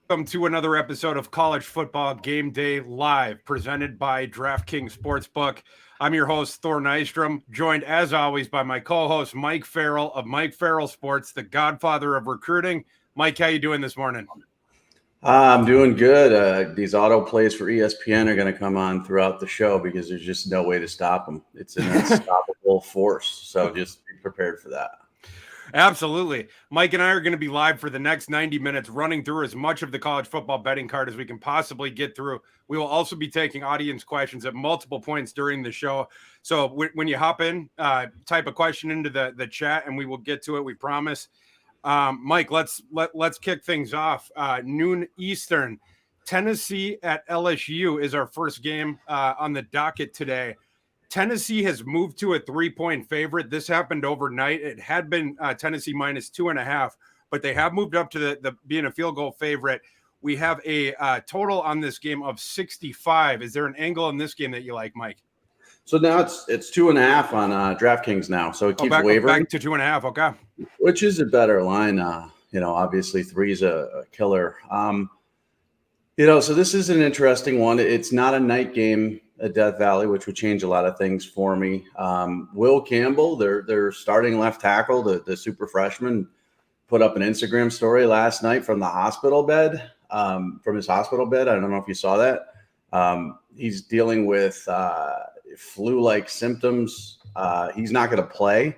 Welcome to another episode of College Football Game Day Live, presented by DraftKings Sportsbook. I'm your host, Thor Nystrom, joined as always by my co-host, Mike Farrell of Mike Farrell Sports, the godfather of recruiting. Mike, how you doing this morning? I'm doing good. These auto plays for ESPN are going to come on throughout the show because there's just no way to stop them. It's an unstoppable force. So just be prepared for that. Absolutely. Mike and I are going to be live for the next 90 minutes, running through as much of the college football betting card as we can possibly get through. We will also be taking audience questions at multiple points during the show. So when you hop in, type a question into the chat and we will get to it. We promise. Mike, let's kick things off. Noon Eastern, Tennessee at LSU is our first game on the docket today. Tennessee has moved to a 3-point favorite. This happened overnight. It had been Tennessee minus 2.5, but they have moved up to the being a field goal favorite. We have a total on this game of 65. Is there an angle in this game that you like, Mike? So now it's 2.5 on DraftKings now. So it keeps wavering. Back to 2.5. Okay. Which is a better line. Obviously 3 is a killer. So this is an interesting one. It's not a night game at Death Valley, which would change a lot of things for me. Will Campbell, their starting left tackle, the super freshman, put up an Instagram story last night from the hospital bed, from his hospital bed. I don't know if you saw that. He's dealing with flu-like symptoms. He's not going to play.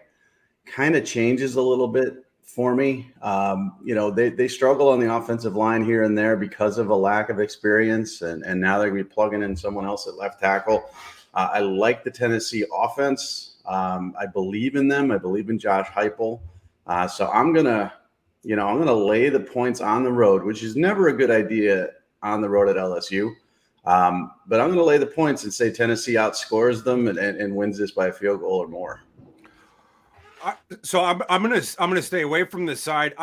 Kind of changes a little bit for me. They struggle on the offensive line here and there because of a lack of experience, and now they're going to be plugging in someone else at left tackle. I like the Tennessee offense. I believe in them. I believe in Josh Heupel. So I'm gonna lay the points on the road, which is never a good idea on the road at LSU. But I'm going to lay the points and say Tennessee outscores them and wins this by a field goal or more. So I'm gonna stay away from this side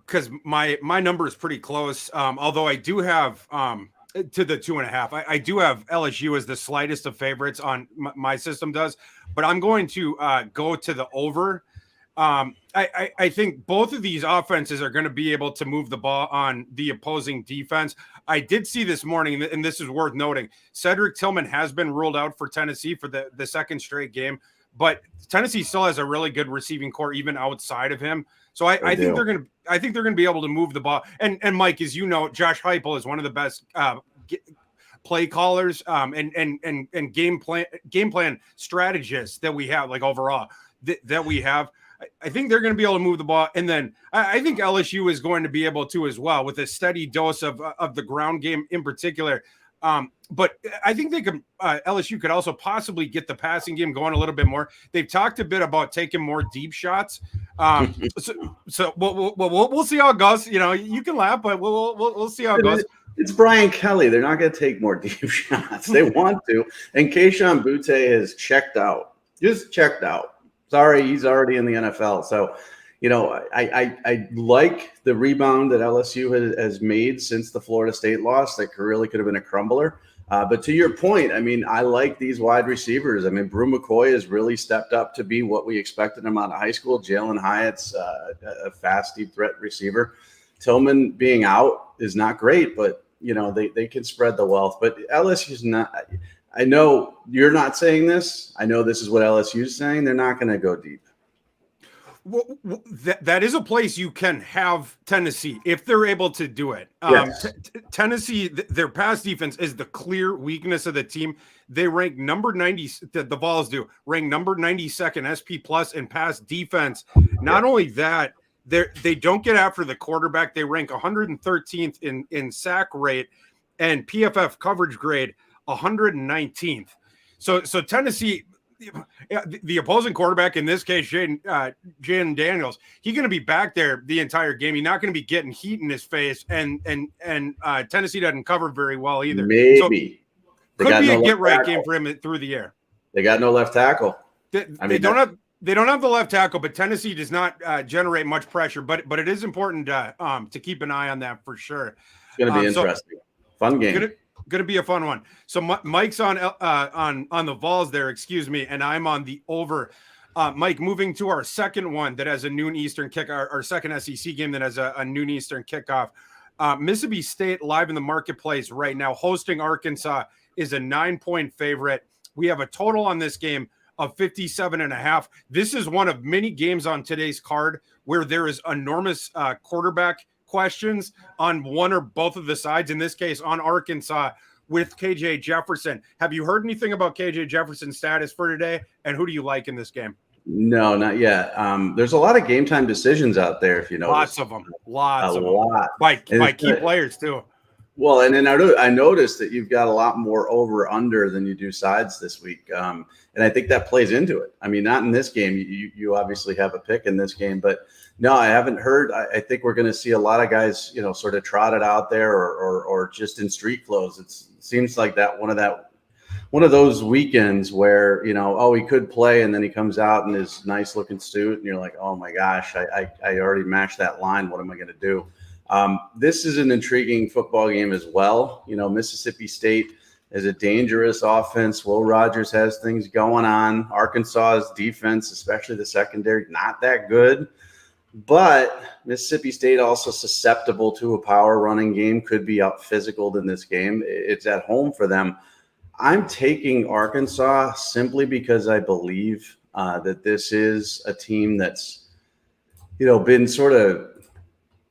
because my number is pretty close. Although I do have to the 2.5. I do have LSU as the slightest of favorites on my system does, but I'm going to go to the over. I think both of these offenses are going to be able to move the ball on the opposing defense. I did see this morning, and this is worth noting, Cedric Tillman has been ruled out for Tennessee for the second straight game. But Tennessee still has a really good receiving core, even outside of him. So I think they're gonna be able to move the ball. And Mike, as you know, Josh Heupel is one of the best play callers and game plan strategists that we have, like overall that we have. I think they're going to be able to move the ball, and then I think LSU is going to be able to as well with a steady dose of the ground game in particular. But I think they could. LSU could also possibly get the passing game going a little bit more. They've talked a bit about taking more deep shots. So we'll see how it goes. You know, you can laugh, but we'll see how it goes. It's Brian Kelly. They're not going to take more deep shots. They want to. And Kayshon Boutte has checked out. Just checked out. Sorry, he's already in the NFL. So, I like the rebound that LSU has made since the Florida State loss. That really could have been a crumbler. But to your point, I like these wide receivers. Brew McCoy has really stepped up to be what we expected him out of high school. Jalen Hyatt's a fast, deep threat receiver. Tillman being out is not great, but, they can spread the wealth. But LSU's not – I know you're not saying this. I know this is what LSU is saying. They're not going to go deep. Well, that is a place you can have Tennessee if they're able to do it. Yes. Tennessee, their pass defense is the clear weakness of the team. They rank number 90. The Vols do rank number 92nd SP plus in pass defense. Not only that, they don't get after the quarterback. They rank 113th in sack rate and PFF coverage grade 119th. So Tennessee, the opposing quarterback, in this case, Jaden Daniels, he's going to be back there the entire game. He's not going to be getting heat in his face, and Tennessee doesn't cover very well either. Maybe. So could be a get-right game for him through the air. They got no left tackle. They don't have the left tackle, but Tennessee does not generate much pressure. But it is important to keep an eye on that for sure. It's going to be interesting. Fun game. Going to be a fun one. So Mike's on the Vols there, excuse me, and I'm on the over. Mike, moving to our second one that has a noon Eastern kick, our second SEC game that has a noon Eastern kickoff. Mississippi State live in the marketplace right now, hosting Arkansas, is a 9-point favorite. We have a total on this game of 57.5. This is one of many games on today's card where there is enormous quarterback questions on one or both of the sides. In this case, on Arkansas with KJ Jefferson. Have you heard anything about KJ Jefferson's status for today? And who do you like in this game? No, not yet. There's a lot of game time decisions out there, if you notice. Lots of them. Lots of them. By key players, too. Well, and then I noticed that you've got a lot more over under than you do sides this week. And I think that plays into it. I mean, not in this game. You obviously have a pick in this game, but no, I haven't heard. I think we're going to see a lot of guys, sort of trotted out there or just in street clothes. It seems like one of those weekends where, he could play and then he comes out in his nice looking suit and you're like, oh my gosh, I already mashed that line. What am I going to do? This is an intriguing football game as well. Mississippi State is a dangerous offense. Will Rogers has things going on. Arkansas's defense, especially the secondary, not that good. But Mississippi State also susceptible to a power running game, could be out physical in this game. It's at home for them. I'm taking Arkansas simply because I believe that this is a team that's, been sort of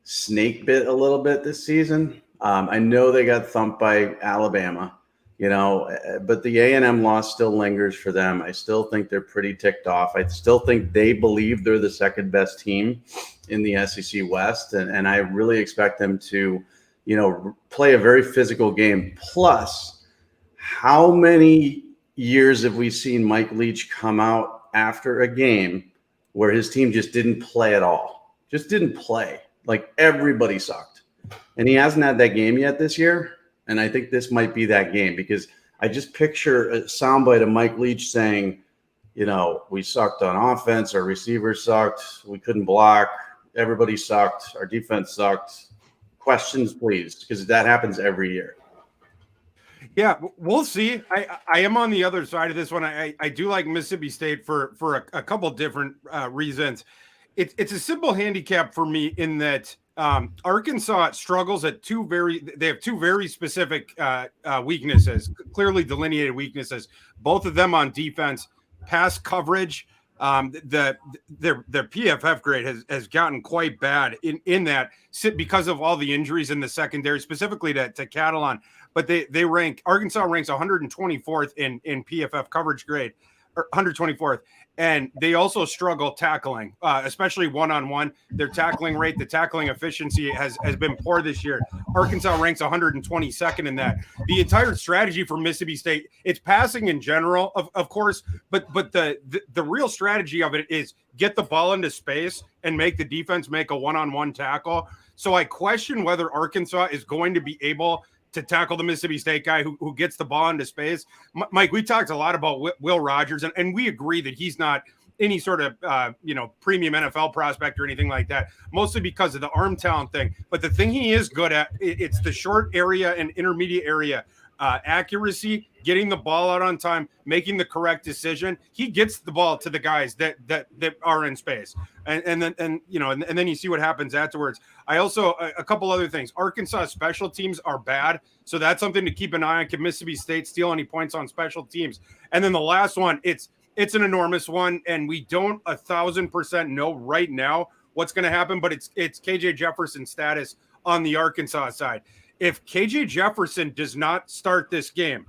snake bit a little bit this season. I know they got thumped by Alabama, but the A&M loss still lingers for them. I still think they're pretty ticked off. I still think they believe they're the second best team in the SEC West. And I really expect them to, play a very physical game. Plus, how many years have we seen Mike Leach come out after a game where his team just didn't play at all? Just didn't play. Like everybody sucked. And he hasn't had that game yet this year. And I think this might be that game because I just picture a soundbite of Mike Leach saying, we sucked on offense. Our receivers sucked. We couldn't block. Everybody sucked. Our defense sucked. Questions, please, because that happens every year. Yeah, we'll see. I am on the other side of this one. I do like Mississippi State for a couple different reasons. It's a simple handicap for me in that Arkansas struggles at they have two very specific weaknesses, clearly delineated weaknesses, both of them on defense. Pass coverage, their PFF grade has gotten quite bad in that because of all the injuries in the secondary, specifically to Catalan. But Arkansas ranks 124th in PFF coverage grade, or 124th. And they also struggle tackling, especially one-on-one. Their tackling rate, the tackling efficiency has been poor this year. Arkansas ranks 122nd in that. The entire strategy for Mississippi State, it's passing in general, of course, but the real strategy of it is get the ball into space and make the defense make a one-on-one tackle. So I question whether Arkansas is going to be able to tackle the Mississippi State guy who gets the ball into space. Mike, we talked a lot about Will Rogers, and we agree that he's not any sort of, premium NFL prospect or anything like that, mostly because of the arm talent thing. But the thing he is good at, it's the short area and intermediate area accuracy, getting the ball out on time, making the correct decision. He gets the ball to the guys that are in space, and then you see what happens afterwards. I also a couple other things. Arkansas special teams are bad, so that's something to keep an eye on. Can Mississippi State steal any points on special teams? And then the last one, it's an enormous one, and we don't 1,000% know right now what's going to happen. But it's KJ Jefferson's status on the Arkansas side. If KJ Jefferson does not start this game,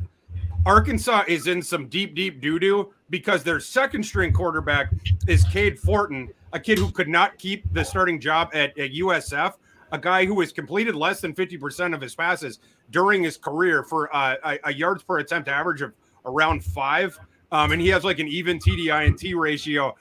Arkansas is in some deep doo-doo because their second string quarterback is Cade Fortin, a kid who could not keep the starting job at USF, a guy who has completed less than 50% of his passes during his career for a yards per attempt average of around 5. And he has like an even TDI-INT ratio.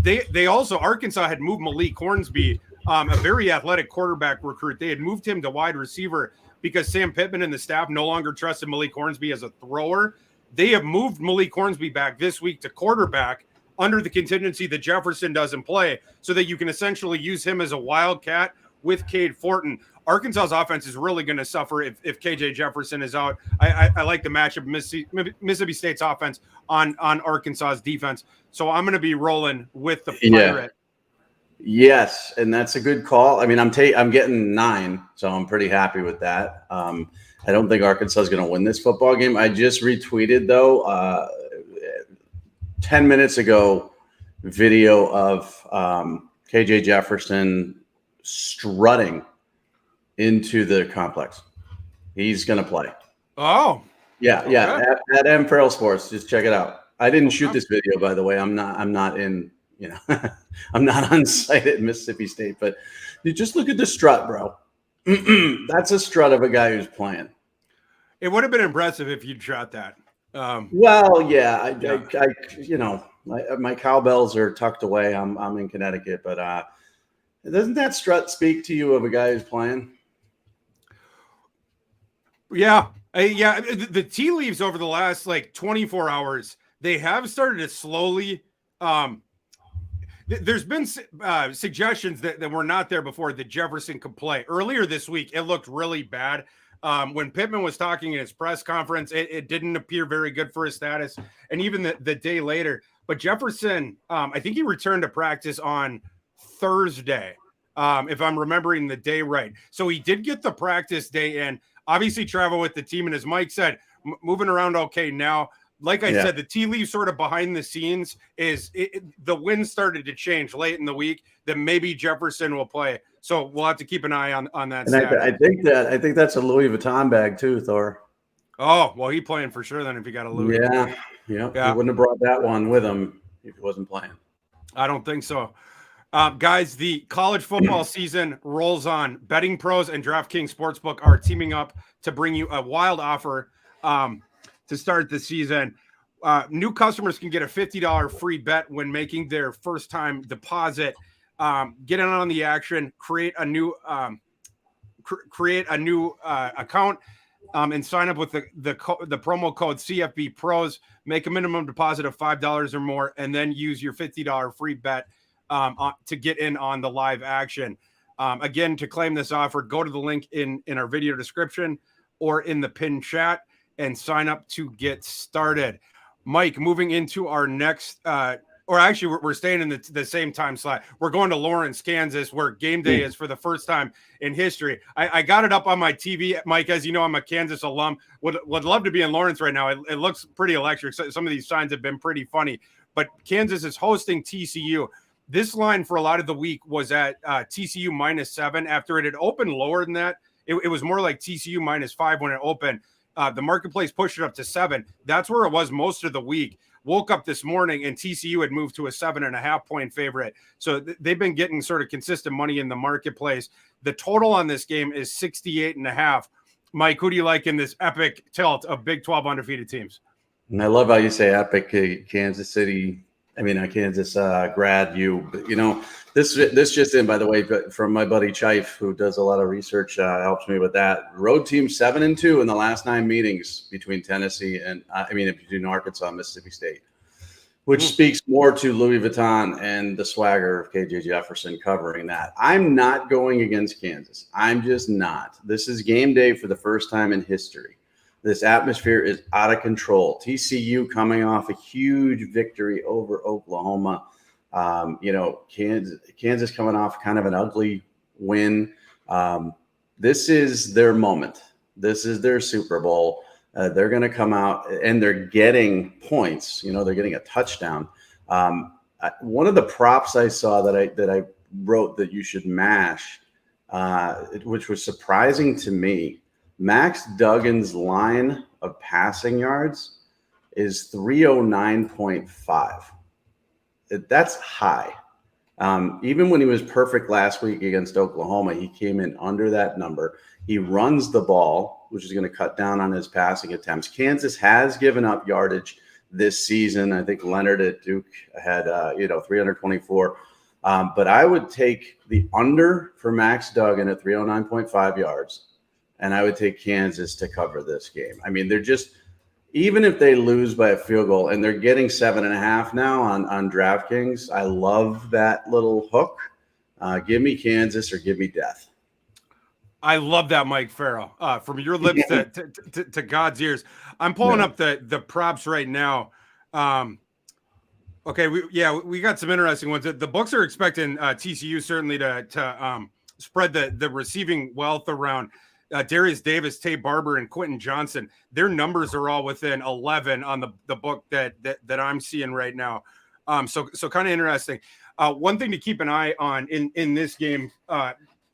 They also, Arkansas had moved Malik Hornsby, a very athletic quarterback recruit. They had moved him to wide receiver because Sam Pittman and the staff no longer trusted Malik Hornsby as a thrower. They have moved Malik Hornsby back this week to quarterback under the contingency that Jefferson doesn't play, so that you can essentially use him as a wildcat with Cade Fortin. Arkansas's offense is really going to suffer if KJ Jefferson is out. I like the matchup Mississippi State's offense on Arkansas's defense. So I'm going to be rolling with the Pirate. Yes, and that's a good call. I mean, I'm getting 9, so I'm pretty happy with that. I don't think Arkansas is going to win this football game. I just retweeted though 10 minutes ago video of KJ Jefferson strutting into the complex. He's going to play. Oh, yeah, okay. yeah. At M Farrell Sports, just check it out. I didn't shoot this video, by the way. I'm not in. I'm not on site at Mississippi State, but you just look at the strut, bro. That's a strut of a guy who's playing. It would have been impressive if you'd shot that. Well, yeah, my cowbells are tucked away. I'm in Connecticut, but doesn't that strut speak to you of a guy who's playing? Yeah. The tea leaves over the last 24 hours, they have started to slowly. There's been suggestions that were not there before that Jefferson could play. Earlier this week, it looked really bad. When Pittman was talking in his press conference, it didn't appear very good for his status. And even the day later. But Jefferson, I think he returned to practice on Thursday, if I'm remembering the day right. So he did get the practice day in. Obviously travel with the team. And as Mike said, moving around okay now. Like I said, the tea leaf sort of behind the scenes is the wind started to change late in the week that maybe Jefferson will play. So we'll have to keep an eye on that. And I think that's a Louis Vuitton bag too, Thor. Oh, well, he playing for sure then if he got a Louis. Yeah. He wouldn't have brought that one with him if he wasn't playing. I don't think so. Guys, the college football season rolls on. Betting Pros and DraftKings Sportsbook are teaming up to bring you a wild offer to start the season. New customers can get a $50 free bet when making their first time deposit. Get in on the action, create a new account, and sign up with the promo code CFB Pros. Make a minimum deposit of $5 or more, and then use your $50 free bet to get in on the live action. Again, to claim this offer, go to the link in our video description or in the pinned chat and sign up to get started. Mike, moving into our next, or actually we're staying in the same time slot. We're going to Lawrence, Kansas, where game day is for the first time in history. I got it up on my TV, Mike. As you know, I'm a Kansas alum. Would love to be in Lawrence right now. It looks pretty electric. Some of these signs have been pretty funny. But Kansas is hosting TCU. This line for a lot of the week was at TCU -7. After it had opened lower than that, it was more like TCU -5 when it opened. The marketplace pushed it up to 7. That's where it was most of the week. Woke up this morning and TCU had moved to a 7.5 point favorite. So they've been getting sort of consistent money in the marketplace. The total on this game is 68.5. Mike, who do you like in this epic tilt of Big 12 undefeated teams? And I love how you say epic, Kansas City. I mean, Kansas grad you, but this just in, by the way, but from my buddy Chife, who does a lot of research, helps me with that. Road team 7-2 in the last 9 meetings between Tennessee and between Arkansas and Mississippi State, which speaks more to Louis Vuitton and the swagger of KJ Jefferson covering that. I'm not going against Kansas. I'm just not. This is game day for the first time in history. This atmosphere is out of control. TCU coming off a huge victory over Oklahoma. Kansas coming off kind of an ugly win. This is their moment. This is their Super Bowl. They're going to come out and they're getting points. They're getting a touchdown. One of the props I saw that I wrote that you should mash, which was surprising to me. Max Duggan's line of passing yards is 309.5. That's high. Even when he was perfect last week against Oklahoma, he came in under that number. He runs the ball, which is going to cut down on his passing attempts. Kansas has given up yardage this season. I think Leonard at Duke had 324. But I would take the under for Max Duggan at 309.5 yards. And I would take Kansas to cover this game. I mean, they're just, even if they lose by a field goal, and they're getting 7.5 now on DraftKings, I love that little hook. Give me Kansas or give me death. I love that, Mike Farrell. From your lips to God's ears. I'm pulling up the props right now. Okay, we got some interesting ones. The books are expecting TCU certainly to spread the receiving wealth around. Darius Davis, Tay Barber, and Quentin Johnson. Their numbers are all within 11 on the book that I'm seeing right now. So kind of interesting. One thing to keep an eye on in this game,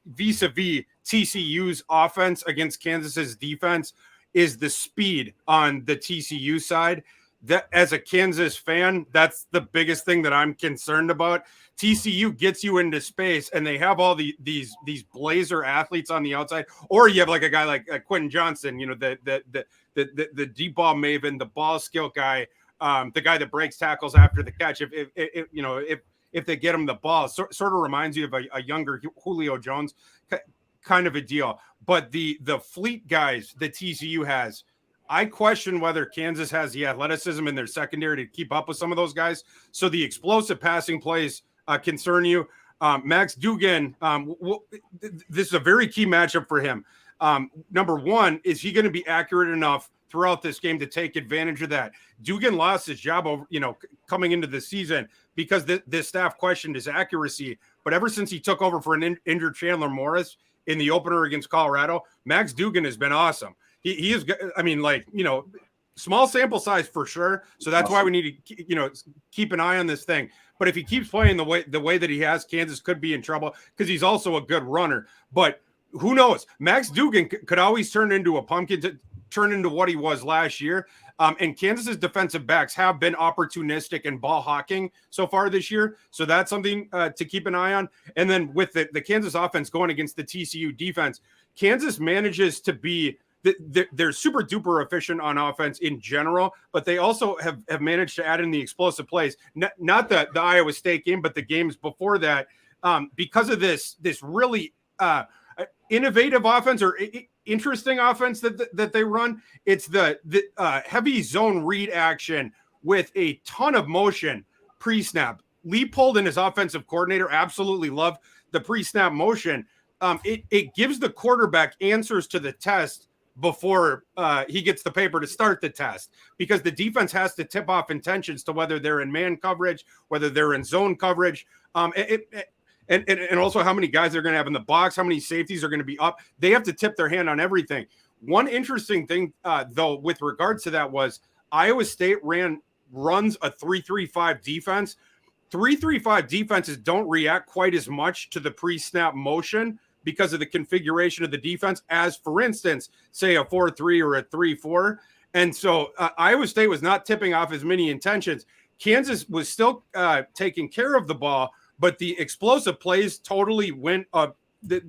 vis-a-vis TCU's offense against Kansas's defense, is the speed on the TCU side. That, as a Kansas fan, that's the biggest thing that I'm concerned about. TCU gets you into space, and they have all these blazer athletes on the outside, or you have like a guy like Quentin Johnson, the deep ball maven, the ball skill guy, the guy that breaks tackles after the catch. If they get him the ball, sort of reminds you of a younger Julio Jones kind of a deal. But the fleet guys that TCU has, I question whether Kansas has the athleticism in their secondary to keep up with some of those guys. So the explosive passing plays concern you. Max Duggan, this is a very key matchup for him. Number one, is he going to be accurate enough throughout this game to take advantage of that? Duggan lost his job over, coming into the season because this staff questioned his accuracy. But ever since he took over for an injured Chandler Morris in the opener against Colorado, Max Duggan has been awesome. He is, small sample size for sure. So that's why we need to, keep an eye on this thing. But if he keeps playing the way that he has, Kansas could be in trouble because he's also a good runner. But who knows? Max Duggan could always turn into a pumpkin, to turn into what he was last year. And Kansas's defensive backs have been opportunistic and ball hawking so far this year. So that's something to keep an eye on. And then with the Kansas offense going against the TCU defense, Kansas manages to be – they're super duper efficient on offense in general, but they also have managed to add in the explosive plays. Not the Iowa State game, but the games before that, because of this really innovative offense or interesting offense that they run. It's the heavy zone read action with a ton of motion pre-snap. Leipold and his offensive coordinator absolutely love the pre-snap motion. It gives the quarterback answers to the test before he gets the paper to start the test, because the defense has to tip off intentions to whether they're in man coverage, whether they're in zone coverage, and also how many guys they're going to have in the box, how many safeties are going to be up. They have to tip their hand on everything. One interesting thing, though, with regards to that was Iowa State runs a 3-3-5 defense. 3-3-5 defenses don't react quite as much to the pre-snap motion because of the configuration of the defense as, for instance, say a 4-3 or a 3-4. And so Iowa State was not tipping off as many intentions. Kansas was still taking care of the ball, but the explosive plays totally went up. They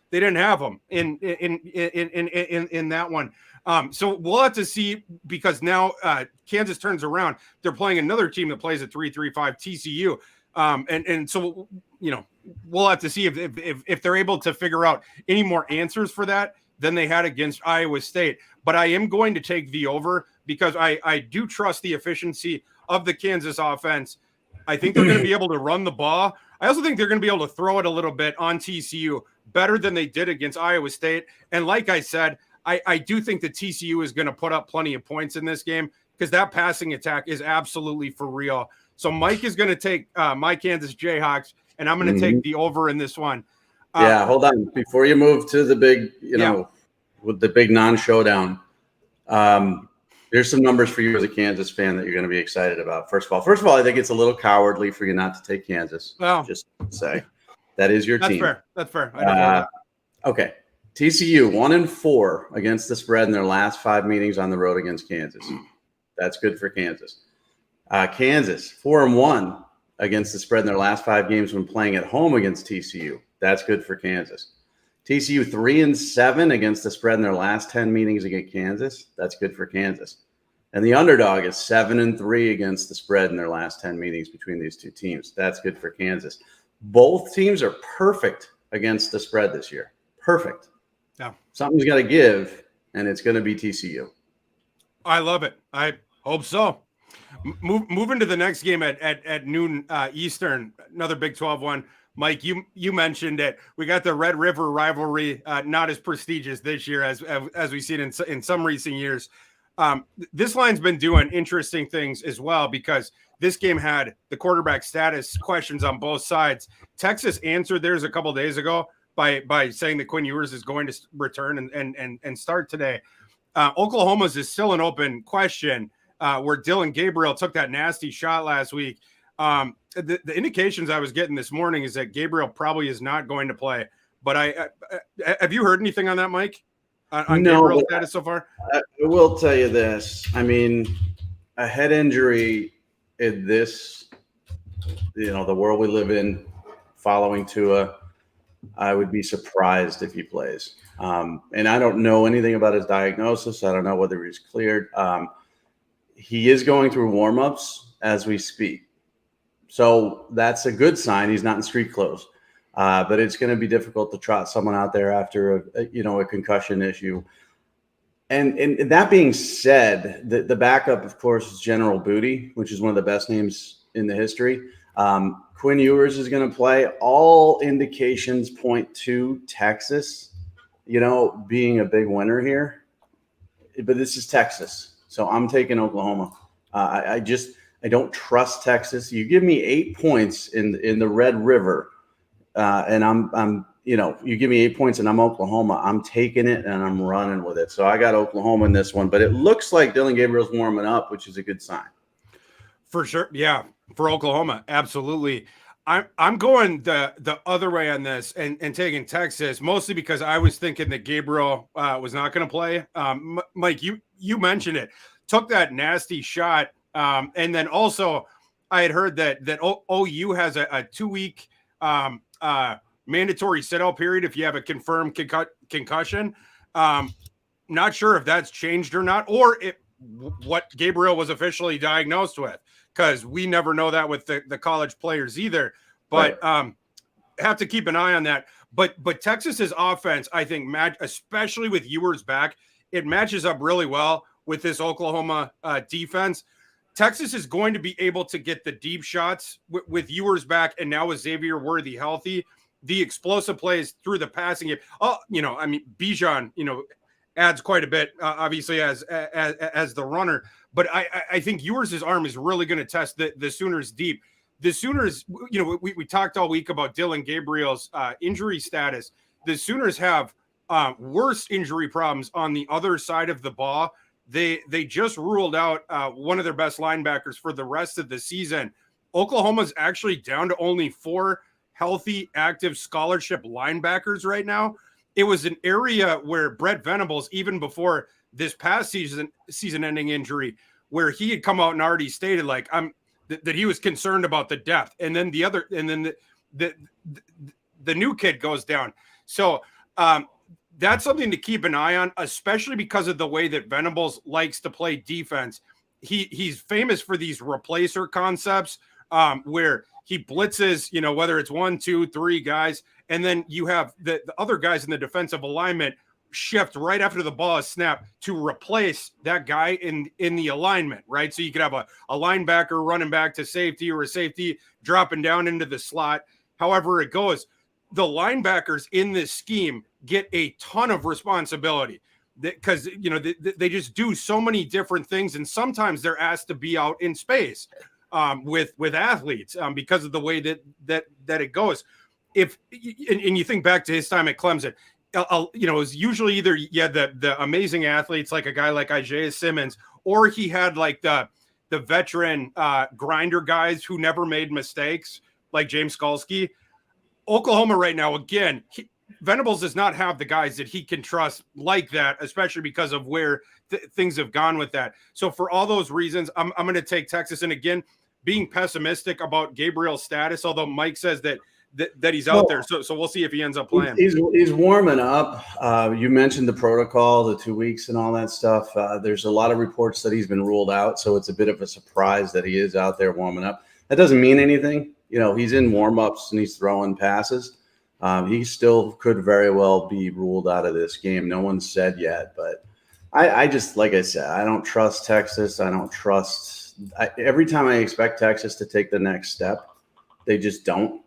didn't have them in that one. So we'll have to see, because now Kansas turns around. They're playing another team that plays a 3-3-5, TCU. And so, we'll have to see if they're able to figure out any more answers for that than they had against Iowa State. But I am going to take the over because I do trust the efficiency of the Kansas offense. I think they're going to be able to run the ball. I also think they're going to be able to throw it a little bit on TCU better than they did against Iowa State. And like I said, I do think that TCU is going to put up plenty of points in this game because that passing attack is absolutely for real. So Mike is going to take my Kansas Jayhawks, and I'm going to take the over in this one. Hold on. Before you move to the big, with the big non-showdown, there's some numbers for you as a Kansas fan that you're going to be excited about. First of all, I think it's a little cowardly for you not to take Kansas. Well, just to say that is your team. That's fair. Okay. TCU 1-4 against the spread in their last 5 meetings on the road against Kansas. That's good for Kansas. Kansas 4-1 against the spread in their last 5 games when playing at home against TCU. That's good for Kansas. TCU 3-7 against the spread in their last 10 meetings against Kansas. That's good for Kansas. And the underdog is 7-3 against the spread in their last 10 meetings between these two teams. That's good for Kansas. Both teams are perfect against the spread this year. Perfect. Yeah. Something's got to give, and it's going to be TCU. I love it. I hope so. Moving to the next game at noon Eastern, another Big 12 one. Mike, you mentioned it. We got the Red River rivalry, not as prestigious this year as we've seen in some recent years. This line's been doing interesting things as well because this game had the quarterback status questions on both sides. Texas answered theirs a couple days ago by saying that Quinn Ewers is going to return and start today. Oklahoma's is still an open question where Dylan Gabriel took that nasty shot last week. The indications I was getting this morning is that Gabriel probably is not going to play. But have you heard anything on that, Mike? On No, Gabriel's status so far? I will tell you this. I mean, a head injury in this, the world we live in, following Tua, I would be surprised if he plays. And I don't know anything about his diagnosis. I don't know whether he's cleared. He is going through warm-ups as we speak. So that's a good sign. He's not in street clothes. But it's going to be difficult to trot someone out there after a concussion issue. And that being said, the backup, of course, is General Booty, which is one of the best names in the history. Quinn Ewers is going to play. All indications point to Texas, being a big winner here. But this is Texas, so I'm taking Oklahoma. I don't trust Texas. You give me 8 points in the Red River. And you give me 8 points and I'm Oklahoma. I'm taking it and I'm running with it. So I got Oklahoma in this one, but it looks like Dylan Gabriel's warming up, which is a good sign. For sure. Yeah. For Oklahoma. Absolutely. I'm going the other way on this and taking Texas, mostly because I was thinking that Gabriel was not going to play. Mike, you mentioned it, took that nasty shot. And then also I had heard that OU has a 2-week, mandatory sit-out period if you have a confirmed concussion. Not sure if that's changed or not, or what Gabriel was officially diagnosed with, because we never know that with the college players either. But right. Have to keep an eye on that. But Texas's offense, I think, especially with Ewers back, it matches up really well with this Oklahoma defense. Texas is going to be able to get the deep shots with Ewers back, and now with Xavier Worthy healthy, the explosive plays through the passing game. Bijan, adds quite a bit, obviously as the runner. But I think Ewers' arm is really going to test the Sooners deep. The Sooners, we talked all week about Dylan Gabriel's injury status. The Sooners have worse injury problems on the other side of the ball. They just ruled out one of their best linebackers for the rest of the season. Oklahoma's actually down to only 4 healthy, active scholarship linebackers right now. It was an area where Brett Venables, even before this past season-ending injury, where he had come out and already stated that he was concerned about the depth, and then the new kid goes down. So that's something to keep an eye on, especially because of the way that Venables likes to play defense. He's famous for these replacer concepts where he blitzes, whether it's 1, 2, 3 guys, and then you have the other guys in the defensive alignment shift right after the ball is snapped to replace that guy in the alignment, right? So you could have a linebacker running back to safety, or a safety dropping down into the slot. However it goes, the linebackers in this scheme get a ton of responsibility because they just do so many different things, and sometimes they're asked to be out in space with athletes because of the way that it goes. And you think back to his time at Clemson, it was usually either the amazing athletes like a guy like Isaiah Simmons, or he had like the veteran grinder guys who never made mistakes like James Skalski. Oklahoma right now, again, Venables does not have the guys that he can trust like that, especially because of where things have gone with that. So for all those reasons, I'm going to take Texas. And again, being pessimistic about Gabriel's status, although Mike says that he's out there. So we'll see if he ends up playing. He's warming up. You mentioned the protocol, the 2 weeks and all that stuff. There's a lot of reports that he's been ruled out. So it's a bit of a surprise that he is out there warming up. That doesn't mean anything. He's in warm-ups and he's throwing passes. He still could very well be ruled out of this game. No one's said yet, but I just, like I said, I don't trust Texas. I don't trust every time I expect Texas to take the next step, they just don't.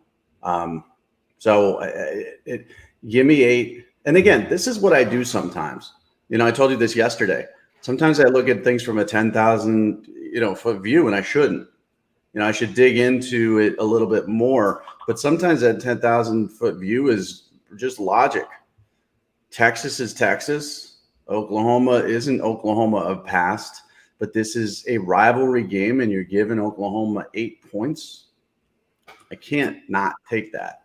Give me 8. And again, this is what I do sometimes. I told you this yesterday. sometimes I look at things from a 10,000, foot view, and I shouldn't. I should dig into it a little bit more. But sometimes that 10,000 foot view is just logic. Texas is Texas. Oklahoma isn't Oklahoma of past, but this is a rivalry game, and you're giving Oklahoma 8 points. I can't not take that.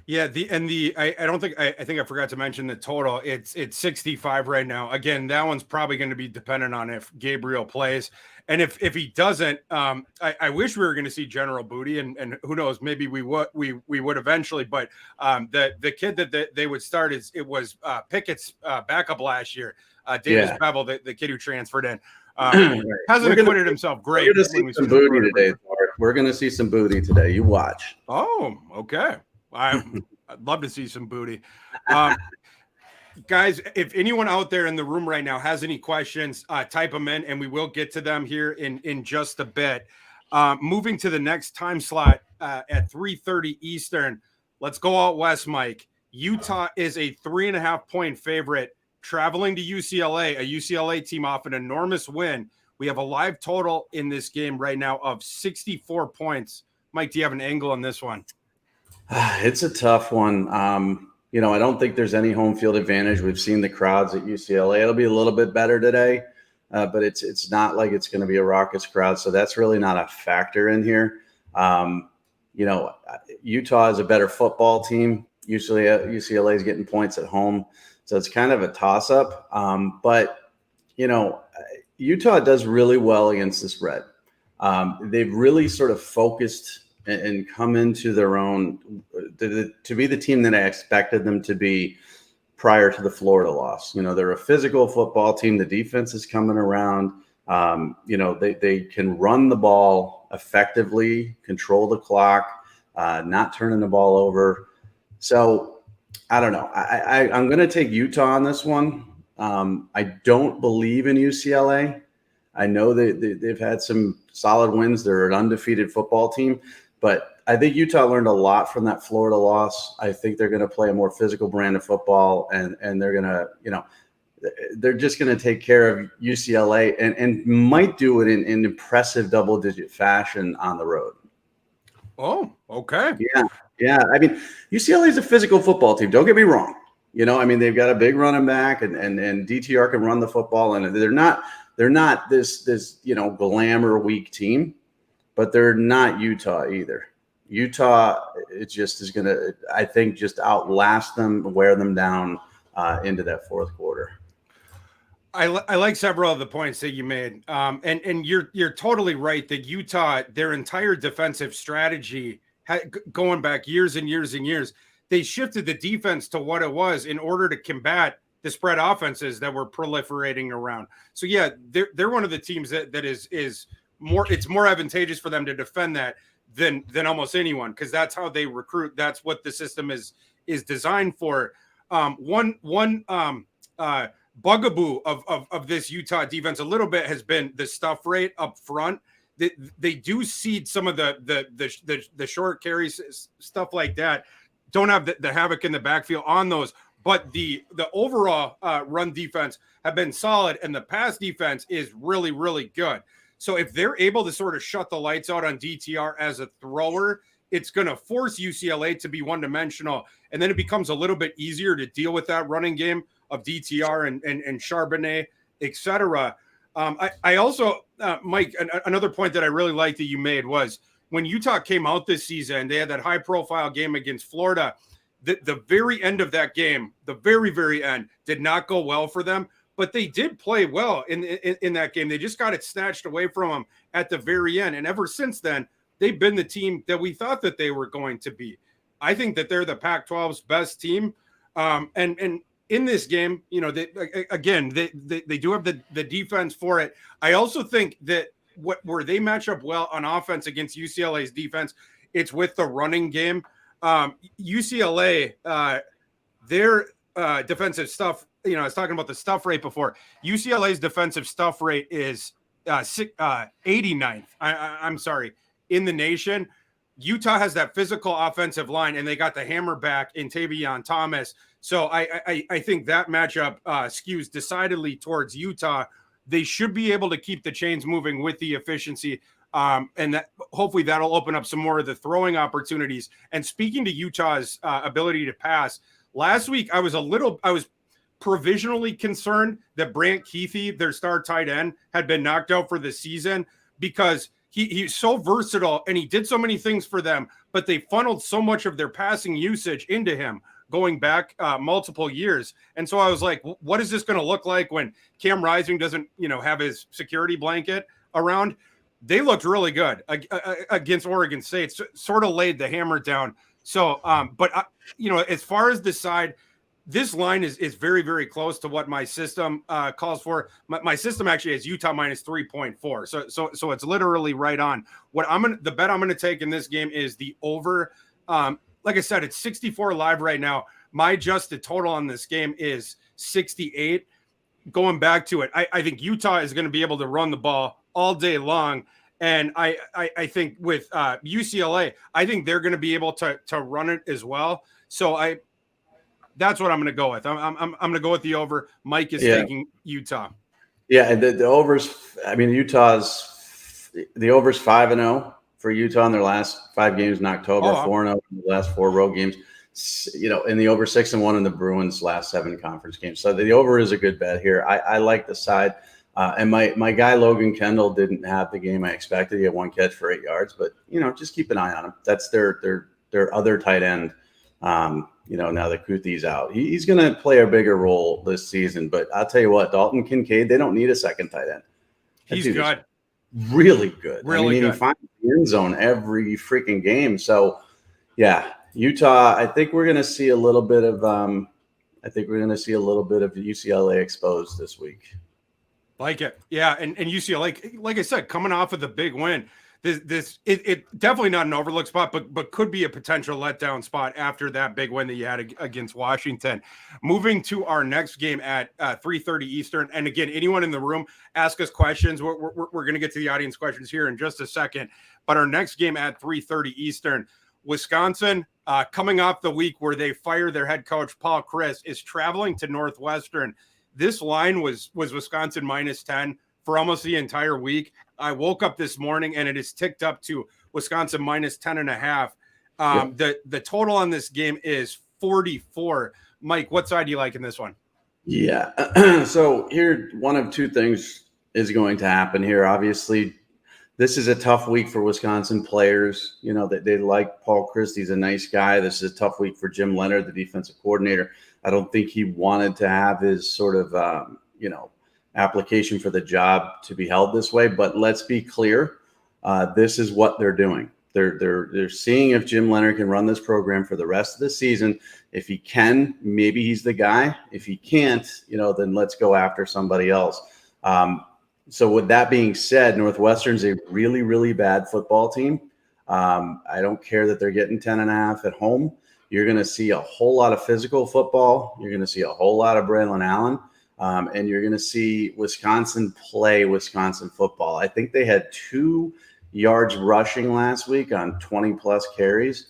Yeah, I think I forgot to mention the total. It's 65 right now. Again, that one's probably going to be dependent on if Gabriel plays. And if he doesn't, I wish we were going to see General Booty, and who knows, maybe we would eventually. But the kid that they would start was Pickett's backup last year, Davis Bevel, the kid who transferred in. Hasn't acquitted himself great. We're going to see some booty today, Thor. We're going to see some booty today. You watch. Oh, okay. I'd love to see some booty. Guys, if anyone out there in the room right now has any questions, type them in, and we will get to them here in just a bit. Moving to the next time slot at 3:30 Eastern. Let's go out west, Mike. Utah is a 3.5-point favorite traveling to UCLA, a UCLA team off an enormous win. We have a live total in this game right now of 64 points. Mike, do you have an angle on this one? It's a tough one. I don't think there's any home field advantage. We've seen the crowds at UCLA. It'll be a little bit better today, but it's not like it's going to be a raucous crowd. So that's really not a factor in here. Utah is a better football team. Usually UCLA is getting points at home. So it's kind of a toss-up. But Utah does really well against the spread. They've really sort of focused and come into their own to be the team that I expected them to be prior to the Florida loss. They're a physical football team. The defense is coming around. They can run the ball effectively, control the clock, not turning the ball over. So I don't know. I'm going to take Utah on this one. I don't believe in UCLA. I know they've had some solid wins. They're an undefeated football team. But I think Utah learned a lot from that Florida loss. I think they're going to play a more physical brand of football, and they're going to, they're just going to take care of UCLA and might do it in impressive double-digit fashion on the road. Oh, okay. Yeah. I mean, UCLA is a physical football team. Don't get me wrong. They've got a big running back, and DTR can run the football, and they're not this glamour weak team. But they're not Utah either. Utah, it just is going to, I think, just outlast them, wear them down into that fourth quarter. I like several of the points that you made, and you're totally right that Utah, their entire defensive strategy, going back years and years and years, they shifted the defense to what it was in order to combat the spread offenses that were proliferating around. So yeah, they're one of the teams that is more, it's more advantageous for them to defend that than almost anyone, because that's how they recruit. That's what the system is designed for. One bugaboo of this Utah defense a little bit has been the stuff rate up front. They do seed some of the short carries, stuff like that. Don't have the havoc in the backfield on those, but the overall run defense have been solid, and the pass defense is really, really good. So if they're able to sort of shut the lights out on DTR as a thrower, it's going to force UCLA to be one-dimensional, and then it becomes a little bit easier to deal with that running game of DTR and Charbonnet, et cetera. I also, Mike, another point that I really liked that you made was when Utah came out this season, they had that high-profile game against Florida. The very end of that game, the very, very end, did not go well for them. But they did play well in that game. They just got it snatched away from them at the very end. And ever since then, they've been the team that we thought that they were going to be. I think that they're the Pac-12's best team. And in this game, they do have the defense for it. I also think that where they match up well on offense against UCLA's defense, it's with the running game. UCLA, their defensive stuff, I was talking about the stuff rate before. UCLA's defensive stuff rate is 89th. I'm sorry, in the nation. Utah has that physical offensive line, and they got the hammer back in Tavion Thomas So I think that matchup skews decidedly towards Utah. They should be able to keep the chains moving with the efficiency. And that hopefully that'll open up some more of the throwing opportunities. And speaking to Utah's ability to pass, last week I was provisionally concerned that Brant Keithy, their star tight end, had been knocked out for the season because he's so versatile and he did so many things for them, but they funneled so much of their passing usage into him going back multiple years. And so I was like, what is this going to look like when Cam Rising doesn't, have his security blanket around? They looked really good against Oregon State, sort of laid the hammer down. So, but as far as the side, this line is very, very close to what my system calls for. My system actually is Utah minus 3.4. So it's literally right on. The bet I'm going to take in this game is the over. Like I said, it's 64 live right now. My adjusted total on this game is 68. Going back to it, I think Utah is going to be able to run the ball all day long. And I think with UCLA, I think they're going to be able to run it as well. So that's what I'm going to go with. I'm going to go with the over. Mike is taking Utah. Yeah, and the overs. I mean, the over's 5-0 for Utah in their last 5 games in October. 4-0 in the last 4 road games. In the over 6-1 in the Bruins' last 7 conference games. So the over is a good bet here. I like the side. And my guy Logan Kendall didn't have the game I expected. He had 1 catch for 8 yards, but just keep an eye on him. That's their other tight end. Now that Kuthi's out, he's going to play a bigger role this season. But I'll tell you what, Dalton Kincaid, they don't need a second tight end. He's good, really good. Really good. He finds the end zone every freaking game. So yeah, Utah. I think we're going to see a little bit of. UCLA exposed this week. Like it. Yeah. And UCLA, like I said, coming off of the big win, it definitely not an overlook spot, but could be a potential letdown spot after that big win that you had against Washington. Moving to our next game at 3:30 Eastern. And again, anyone in the room, ask us questions. We're going to get to the audience questions here in just a second. But our next game at 3:30 Eastern, Wisconsin, coming off the week where they fired their head coach, Paul Chryst, is traveling to Northwestern. This line was Wisconsin minus 10 for almost the entire week. I woke up this morning and it is ticked up to Wisconsin minus 10.5. The total on this game is 44. Mike, what side do you like in this one? Yeah. So here, one of 2 things is going to happen here. Obviously, this is a tough week for Wisconsin players. They like Paul Chryst. He's a nice guy. This is a tough week for Jim Leonard, the defensive coordinator. I don't think he wanted to have his sort of, application for the job to be held this way. But let's be clear. This is what they're doing. They're seeing if Jim Leonard can run this program for the rest of the season. If he can, maybe he's the guy. If he can't, then let's go after somebody else. So with that being said, Northwestern's a really, really bad football team. I don't care that they're getting 10.5 at home. You're going to see a whole lot of physical football. You're going to see a whole lot of Braylon Allen. And you're going to see Wisconsin play Wisconsin football. I think they had 2 yards rushing last week on 20-plus carries.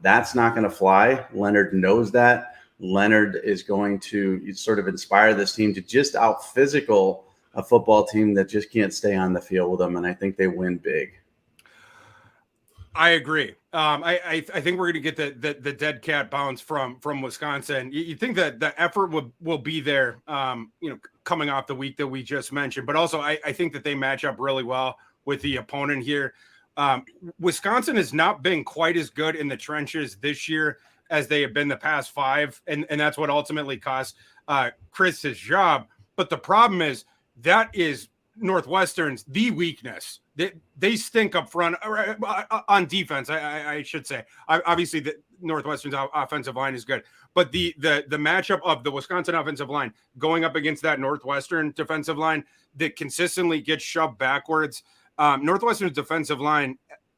That's not going to fly. Leonard knows that. Leonard is going to sort of inspire this team to just out-physical a football team that just can't stay on the field with them, and I think they win big. I agree. I think we're going to get the dead cat bounce from Wisconsin. You think that the effort will be there, coming off the week that we just mentioned, but also I think that they match up really well with the opponent here. Wisconsin has not been quite as good in the trenches this year as they have been the past 5, and that's what ultimately cost Chris his job. But the problem is that is Northwestern's the weakness. They stink up front on defense. I should say. Obviously, the Northwestern's offensive line is good, but the matchup of the Wisconsin offensive line going up against that Northwestern defensive line that consistently gets shoved backwards. Northwestern's defensive line,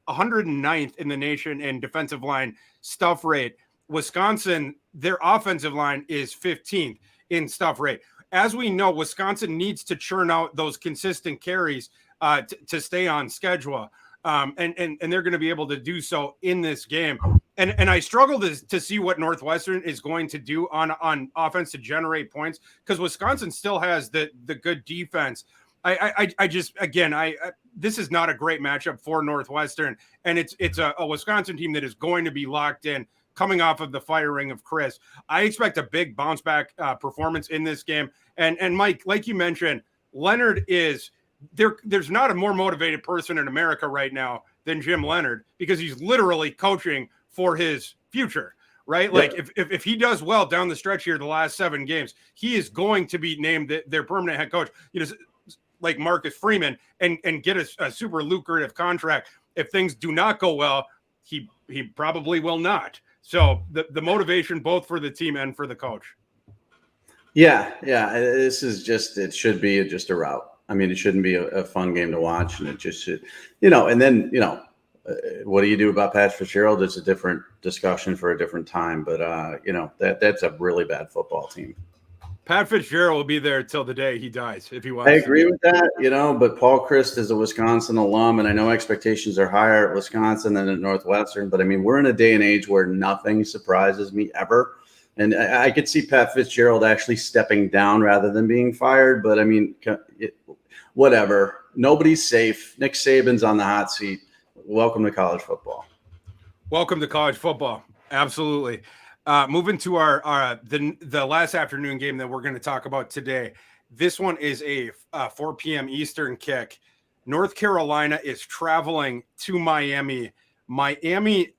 109th in the nation in defensive line stuff rate. Wisconsin, their offensive line is 15th in stuff rate. As we know, Wisconsin needs to churn out those consistent carries to stay on schedule. And they're going to be able to do so in this game. And I struggle to see what Northwestern is going to do on offense to generate points, because Wisconsin still has the good defense. I just, again, this is not a great matchup for Northwestern, and it's a Wisconsin team that is going to be locked in coming off of the firing of Chris. I expect a big bounce back performance in this game. And Mike, like you mentioned, Leonard is there. There's not a more motivated person in America right now than Jim Leonard, because he's literally coaching for his future, right? Like if he does well down the stretch here, the last 7 games, he is going to be named their permanent head coach, like Marcus Freeman, and get a super lucrative contract. If things do not go well, he probably will not. So the motivation both for the team and for the coach. Yeah. This is it should be just a rout. I mean, it shouldn't be a fun game to watch, and it just should, and then, what do you do about Pat Fitzgerald? It's a different discussion for a different time, but that's a really bad football team. Pat Fitzgerald will be there till the day he dies if he wants. I agree with that, but Paul Chryst is a Wisconsin alum, and I know expectations are higher at Wisconsin than at Northwestern, but I mean, we're in a day and age where nothing surprises me ever. And I could see Pat Fitzgerald actually stepping down rather than being fired, but I mean, whatever. Nobody's safe. Nick Saban's on the hot seat. Welcome to college football. Welcome to college football. Absolutely. Moving to the last afternoon game that we're going to talk about today. This one is a 4 p.m. Eastern kick. North Carolina is traveling to Miami. Miami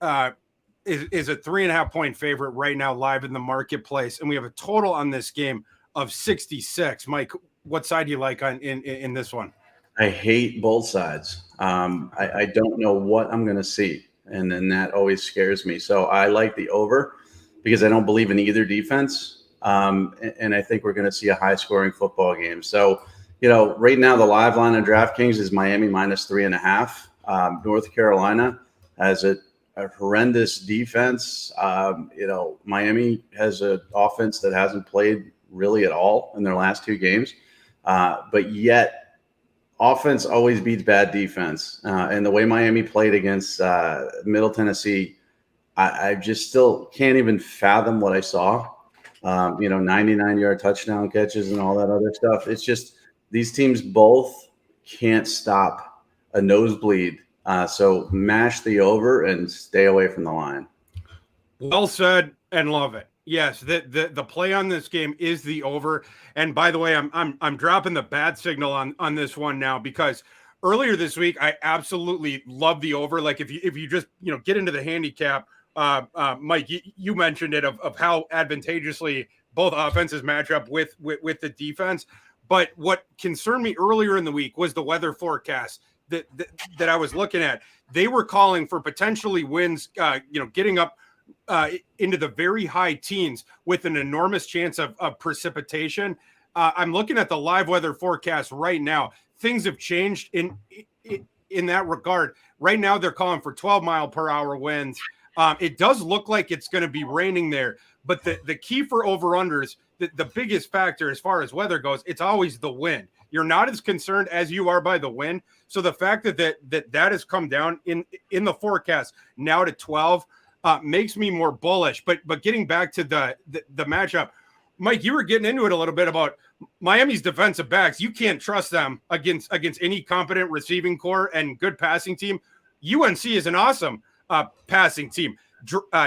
is a 3.5-point favorite right now, live in the marketplace, and we have a total on this game of 66. Mike, what side do you like in this one? I hate both sides. I don't know what I'm going to see, and then that always scares me. So I like the over because I don't believe in either defense, and I think we're going to see a high-scoring football game. So, right now the live line on DraftKings is Miami minus 3.5. North Carolina has a horrendous defense. Miami has an offense that hasn't played really at all in their last 2 games, but yet offense always beats bad defense. And the way Miami played against Middle Tennessee, I just still can't even fathom what I saw. 99-yard touchdown catches and all that other stuff. It's just these teams both can't stop a nosebleed. So mash the over and stay away from the line. Well said, and love it. Yes, the play on this game is the over. And by the way, I'm dropping the bad signal on this one now, because earlier this week I absolutely love the over. Like if you just get into the handicap, Mike, you mentioned it of how advantageously both offenses match up with the defense. But what concerned me earlier in the week was the weather forecast that I was looking at. They were calling for potentially winds, getting up into the very high teens with an enormous chance of precipitation. I'm looking at the live weather forecast right now. Things have changed in that regard. Right now, they're calling for 12-mile-per-hour winds. It does look like it's going to be raining there, but the key for over-unders, the biggest factor as far as weather goes, it's always the wind. You're not as concerned as you are by the wind. So the fact that has come down in the forecast now to 12 makes me more bullish. But getting back to the matchup, Mike, you were getting into it a little bit about Miami's defensive backs. You can't trust them against any competent receiving core and good passing team. UNC is an awesome passing team.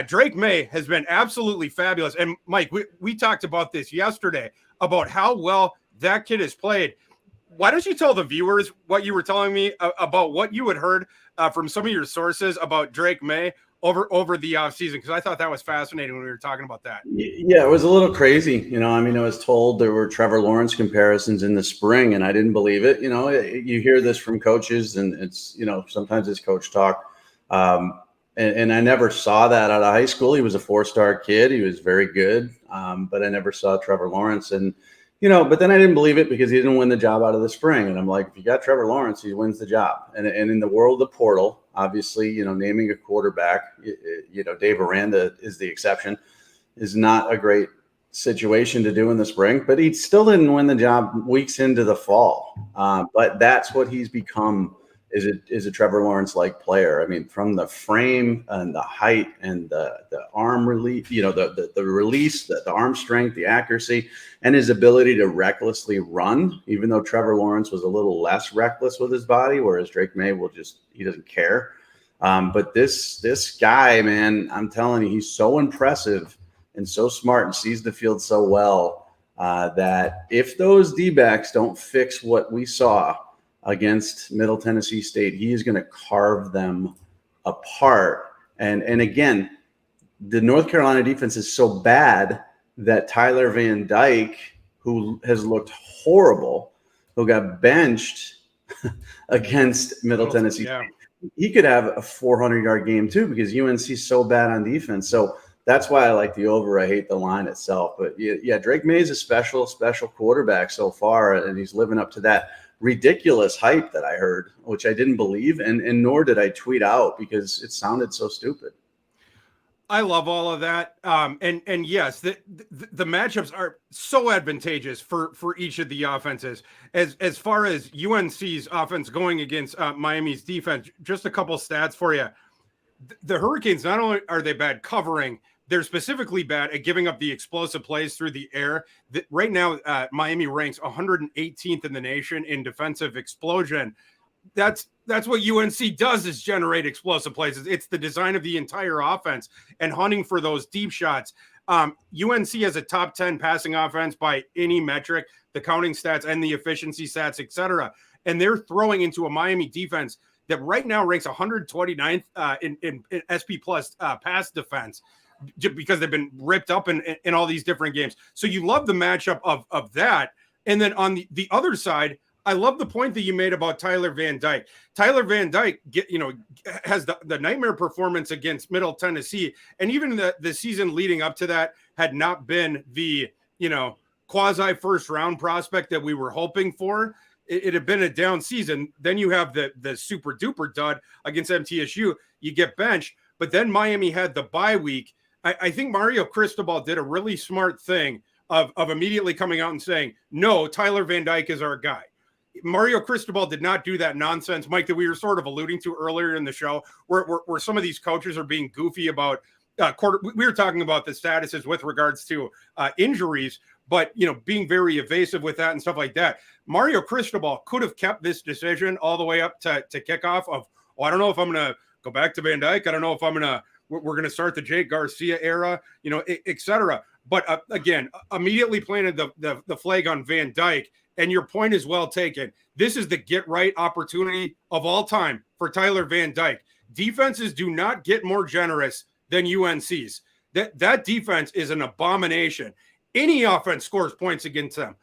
Drake May has been absolutely fabulous. And Mike, we talked about this yesterday about how well that kid has played. Why don't you tell the viewers what you were telling me about what you had heard from some of your sources about Drake May over the offseason? Because I thought that was fascinating when we were talking about that. Yeah, it was a little crazy. I was told there were Trevor Lawrence comparisons in the spring, and I didn't believe it. You hear this from coaches, and it's, sometimes it's coach talk. And I never saw that out of high school. He was a 4-star kid. He was very good, but I never saw Trevor Lawrence. And but then I didn't believe it because he didn't win the job out of the spring. And I'm like, if you got Trevor Lawrence, he wins the job. And in the world of the portal, obviously, naming a quarterback, Dave Aranda is the exception, is not a great situation to do in the spring. But he still didn't win the job weeks into the fall. But that's what he's become is a Trevor Lawrence-like player. I mean, from the frame and the height and the arm relief, the release, the arm strength, the accuracy, and his ability to recklessly run, even though Trevor Lawrence was a little less reckless with his body, whereas Drake May he doesn't care. But this guy, man, I'm telling you, he's so impressive and so smart and sees the field so well that if those D-backs don't fix what we saw against Middle Tennessee State, he is going to carve them apart. And again, the North Carolina defense is so bad that Tyler Van Dyke, who has looked horrible, who got benched against Middle Tennessee State, he could have a 400-yard game too, because UNC is so bad on defense. So that's why I like the over. I hate the line itself. But yeah, Drake May is a special quarterback so far, and he's living up to that ridiculous hype that I heard, which I didn't believe, and nor did I tweet out because it sounded so stupid. I love all of that. And yes, the matchups are so advantageous for each of the offenses. As far as UNC's offense going against Miami's defense, just a couple stats for you. The Hurricanes, not only are they bad covering, they're specifically bad at giving up the explosive plays through the air. Right now, Miami ranks 118th in the nation in defensive explosion. That's what UNC does, is generate explosive plays. It's the design of the entire offense and hunting for those deep shots. UNC has a top 10 passing offense by any metric, the counting stats and the efficiency stats, etc. And they're throwing into a Miami defense that right now ranks 129th in SP plus pass defense, because they've been ripped up in all these different games. So you love the matchup of that. And then on the other side, I love the point that you made about Tyler Van Dyke. Tyler Van Dyke has the nightmare performance against Middle Tennessee. And even the season leading up to that had not been the, quasi first round prospect that we were hoping for. It had been a down season. Then you have the super duper dud against MTSU. You get benched, but then Miami had the bye week. I think Mario Cristobal did a really smart thing of immediately coming out and saying, no, Tyler Van Dyke is our guy. Mario Cristobal did not do that nonsense, Mike, that we were sort of alluding to earlier in the show, where some of these coaches are being goofy about we were talking about the statuses with regards to injuries, but being very evasive with that and stuff like that. Mario Cristobal could have kept this decision all the way up to kickoff of, I don't know if I'm going to go back to Van Dyke. I don't know if we're going to start the Jake Garcia era, et cetera. But again, immediately planted the flag on Van Dyke. And your point is well taken. This is the get right opportunity of all time for Tyler Van Dyke. Defenses do not get more generous than UNC's. That defense is an abomination. Any offense scores points against them.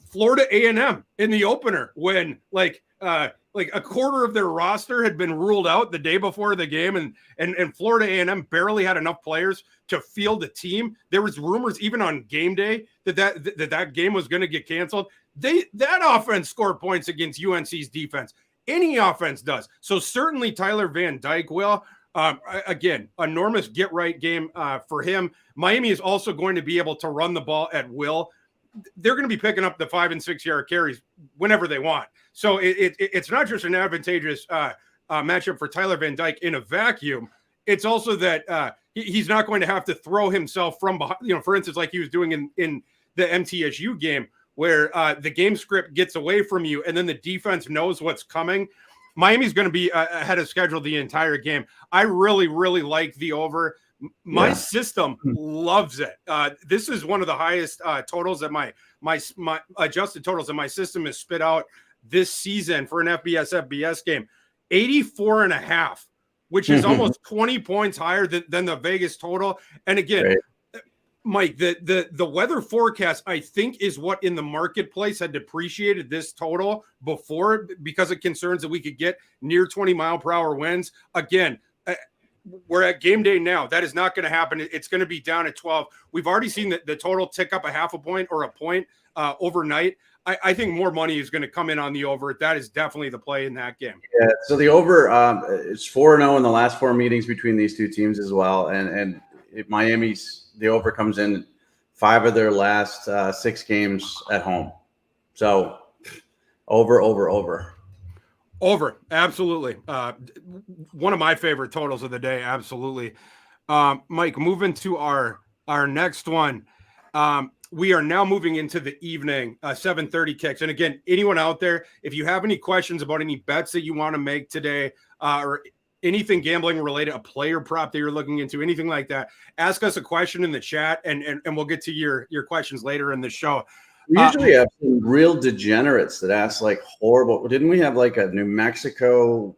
Florida A&M in the opener, when like a quarter of their roster had been ruled out the day before the game, and Florida A&M barely had enough players to field a team. There was rumors even on game day that game was going to get canceled. That offense scored points against UNC's defense. Any offense does. So certainly Tyler Van Dyke will. Again, enormous get-right game for him. Miami is also going to be able to run the ball at will. They're going to be picking up the 5 and 6 yard carries whenever they want. So it's not just an advantageous matchup for Tyler Van Dyke in a vacuum. It's also that he's not going to have to throw himself from behind, for instance, like he was doing in the MTSU game, where the game script gets away from you and then the defense knows what's coming. Miami's going to be ahead of schedule the entire game. I really, really like the over. My system loves it. This is one of the highest totals that my adjusted totals that my system has spit out this season for an FBS game. 84.5, which is almost 20 points higher than the Vegas total. And again, right, Mike, the weather forecast, I think, is what in the marketplace had depreciated this total before, because of concerns that we could get near 20-mile-per-hour winds. Again, we're at game day now. That is not going to happen. It's going to be down at 12. We've already seen the total tick up a half a point or a point overnight. I think more money is going to come in on the over. That is definitely the play in that game. Yeah, so the over is 4-0 in the last 4 meetings between these two teams as well. And Miami's, the over comes in 5 of their last 6 games at home. So over. Over. Absolutely. One of my favorite totals of the day. Absolutely. Mike, moving to our next one. We are now moving into the evening 7:30 kicks. And again, anyone out there, if you have any questions about any bets that you want to make today, or anything gambling related, a player prop that you're looking into, anything like that, ask us a question in the chat, and we'll get to your questions later in the show. We usually have some real degenerates that ask like horrible. Didn't we have like a New Mexico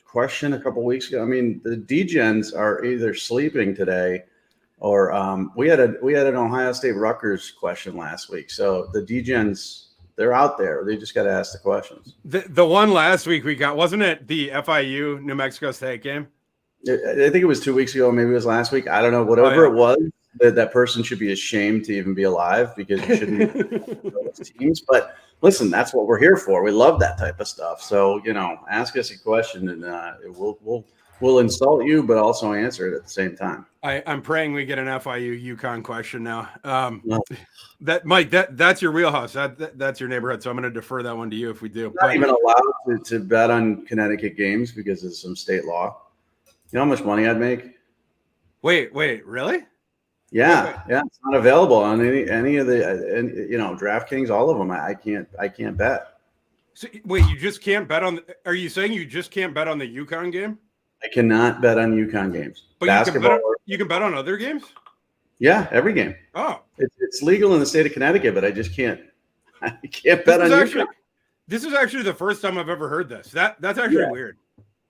question a couple weeks ago? I mean, the degens are either sleeping today, or we had an Ohio State Rutgers question last week. So the degens, they're out there. They just got to ask the questions. The one last week we got, wasn't it the FIU New Mexico State game? I think it was 2 weeks ago. Maybe it was last week. I don't know. Whatever it was, that person should be ashamed to even be alive, because you shouldn't be those teams. But listen, that's what we're here for. We love that type of stuff. So, ask us a question, and we'll insult you, but also answer it at the same time. I'm praying we get an FIU UConn question now. That Mike, that's your wheelhouse. That's your neighborhood. So I'm going to defer that one to you if we do. Not even allowed to bet on Connecticut games because of some state law. You know how much money I'd make? Wait, really? Yeah, it's not available on any of the DraftKings, all of them. I can't bet. So wait, you just can't bet on? Are you saying you just can't bet on the UConn game? I cannot bet on UConn games. But you can bet on other games. Yeah, every game. Oh, it's legal in the state of Connecticut, but I just can't. I can't bet on UConn. This is actually the first time I've ever heard this. That's actually weird.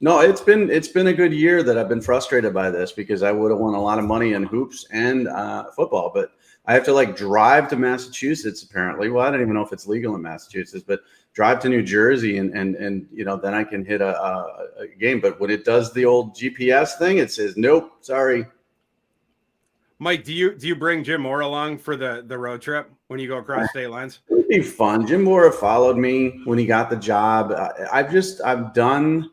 No, it's been a good year that I've been frustrated by this, because I would have won a lot of money in hoops and football, but I have to drive to Massachusetts apparently. Well, I don't even know if it's legal in Massachusetts, but drive to New Jersey and then I can hit a game. But when it does the old GPS thing, it says nope, sorry. Mike, do you bring Jim Moore along for the road trip when you go across state lines? It would be fun. Jim Moore followed me when he got the job. I'm done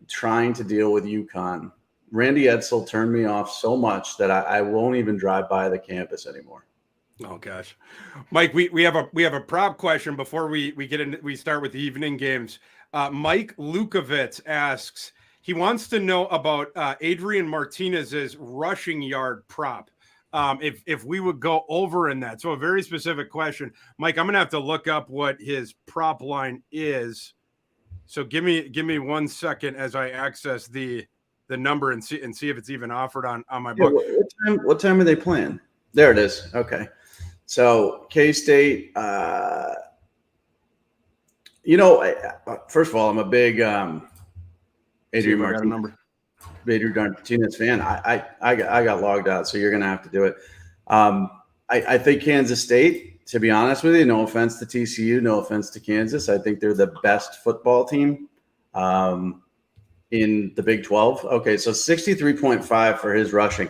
trying to deal with UConn. Randy Edsel turned me off so much that I won't even drive by the campus anymore. Oh gosh, Mike, we have a prop question before we get in. We start with the evening games. Mike Lukovitz asks, he wants to know about Adrian Martinez's rushing yard prop. If we would go over in that. So a very specific question, Mike. I'm gonna have to look up what his prop line is. So give me 1 second as I access the number and see if it's even offered on my book. What time are they playing? There it is. Okay. So K-State, first of all, I'm a big Adrian Martinez fan. I got logged out, so you're going to have to do it. I think Kansas State, to be honest with you, no offense to TCU, no offense to Kansas, I think they're the best football team in the Big 12. Okay, so 63.5 for his rushing.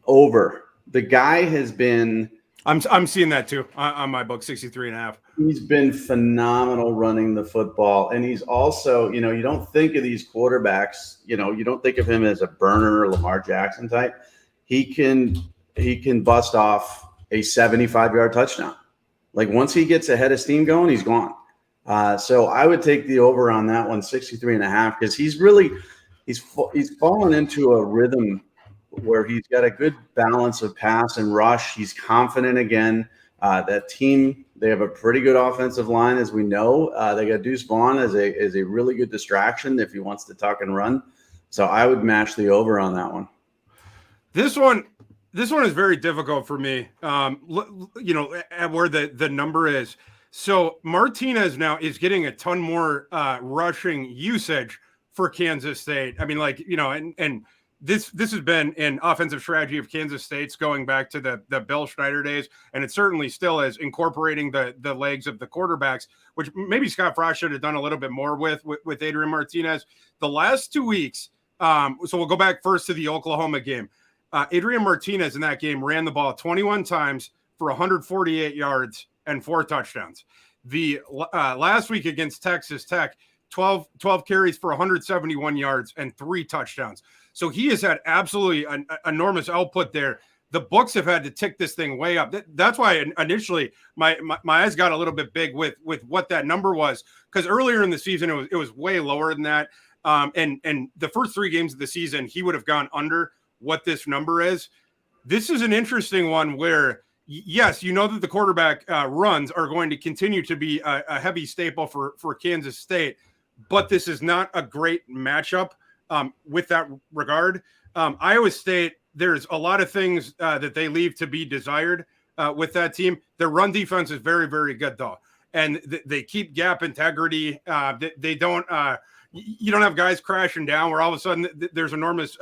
Over. The guy has been – I'm seeing that too on my book, 63.5. He's been phenomenal running the football. And he's also, you don't think of these quarterbacks, you don't think of him as a burner or Lamar Jackson type. He can bust off a 75-yard touchdown. Once he gets a head of steam going, he's gone. So I would take the over on that one, 63.5, because he's fallen into a rhythm where he's got a good balance of pass and rush. He's confident again. That team, they have a pretty good offensive line, as we know. They got Deuce Vaughn as a really good distraction if he wants to tuck and run. So I would match the over on that one. This one is very difficult for me. At where the number is. So Martinez now is getting a ton more rushing usage for Kansas State. I mean, and this has been an offensive strategy of Kansas State's going back to the Bill Schneider days, and it certainly still is, incorporating the legs of the quarterbacks, which maybe Scott Frost should have done a little bit more with Adrian Martinez. The last 2 weeks, so we'll go back first to the Oklahoma game. Adrian Martinez in that game ran the ball 21 times for 148 yards and 4 touchdowns. The last week against Texas Tech, 12 carries for 171 yards and 3 touchdowns. So he has had absolutely an enormous output there. the books have had to tick this thing way up. That's why initially my eyes got a little bit big with what that number was, because earlier in the season it was way lower than that. And the first 3 games of the season, he would have gone under what this number is. This is an interesting one where, yes, you know that the quarterback runs are going to continue to be a heavy staple for Kansas State, but this is not a great matchup with that regard. Iowa State, there's a lot of things that they leave to be desired with that team. Their run defense is very, very good, though. And they keep gap integrity. They don't you don't have guys crashing down where all of a sudden there's enormous,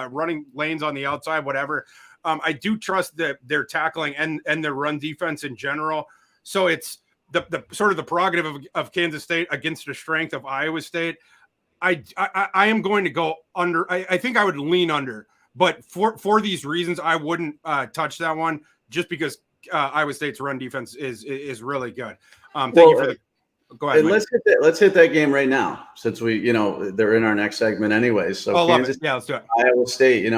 running lanes on the outside, whatever. I do trust their tackling and their run defense in general. So it's the sort of the prerogative of Kansas State against the strength of Iowa State. I am going to go under. I think I would lean under, but for these reasons, I wouldn't touch that one just because Iowa State's run defense is really good. Thank you for the. Go ahead. Let's hit that game right now, since they're in our next segment anyways. So Kansas, yeah, let's do it. Iowa State.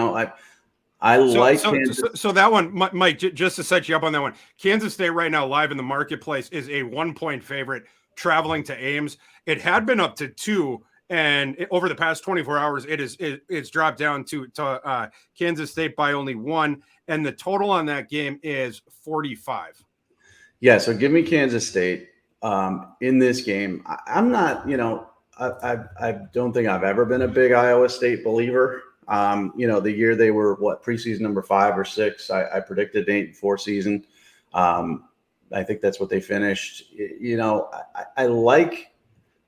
So that one, Mike, just to set you up on that one, Kansas State right now live in the marketplace is a 1-point favorite traveling to Ames. It had been up to 2, and over the past 24 hours, it's dropped down to Kansas State by only 1, and the total on that game is 45. Yeah, so give me Kansas State in this game. I'm not, I don't think I've ever been a big Iowa State believer. The year they were preseason number 5 or 6, I predicted 8-4 season. I think that's what they finished. I like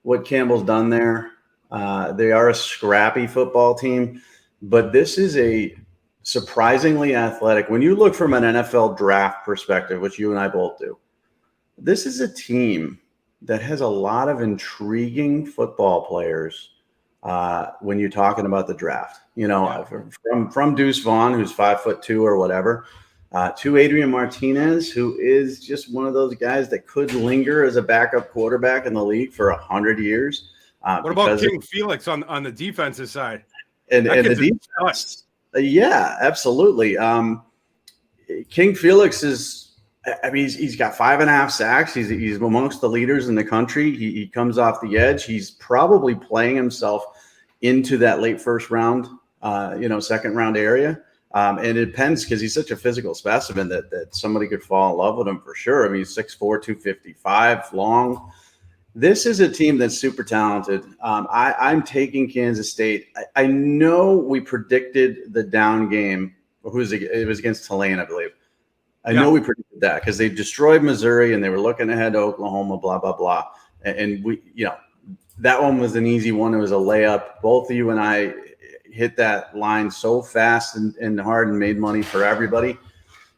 what Campbell's done there. They are a scrappy football team, but this is a surprisingly athletic. When you look from an NFL draft perspective, which you and I both do, this is a team that has a lot of intriguing football players. When you're talking about the draft, from Deuce Vaughn, who's 5'2" or whatever, to Adrian Martinez, who is just one of those guys that could linger as a backup quarterback in the league for 100 years. What about King Felix on the defensive side? And the defense, yeah, absolutely. King Felix is. He's got 5.5 sacks. He's amongst the leaders in the country. He comes off the edge. He's probably playing himself into that late first round, second round area. And it depends because he's such a physical specimen that somebody could fall in love with him for sure. He's 6'4", 255, long. This is a team that's super talented. I'm taking Kansas State. I know we predicted the down game. It was against Tulane, I believe. I know we predicted that because they destroyed Missouri and they were looking ahead to Oklahoma, blah, blah, blah. And we, that one was an easy one. It was a layup. Both of you and I hit that line so fast and hard and made money for everybody.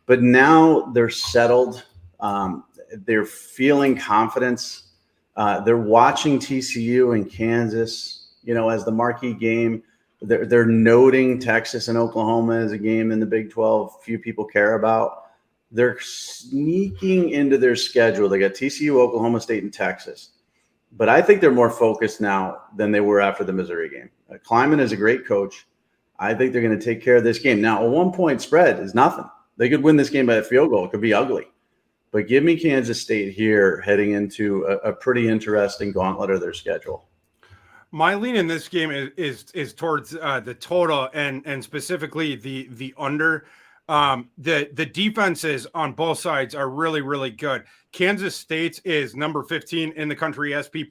But now they're settled. They're feeling confidence. They're watching TCU and Kansas, as the marquee game. They're noting Texas and Oklahoma as a game in the Big 12 few people care about. They're sneaking into their schedule. They got TCU, Oklahoma State, and Texas. But I think they're more focused now than they were after the Missouri game. Kleiman is a great coach. I think they're going to take care of this game. Now, a 1-point spread is nothing. They could win this game by a field goal. It could be ugly. But give me Kansas State here heading into a pretty interesting gauntlet of their schedule. My lean in this game is towards the total and specifically the under. The defenses on both sides are really, really good. Kansas State's is number 15 in the country, SP+.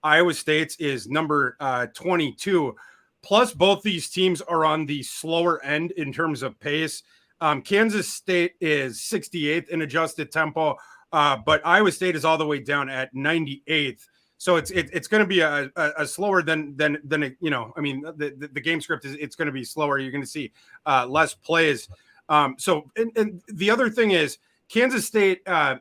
Iowa State's is number 22. Plus, both these teams are on the slower end in terms of pace. Kansas State is 68th in adjusted tempo, but Iowa State is all the way down at 98th. So it's going to be a slower than the game script is. It's going to be slower. You're going to see less plays. So the other thing is Kansas State. I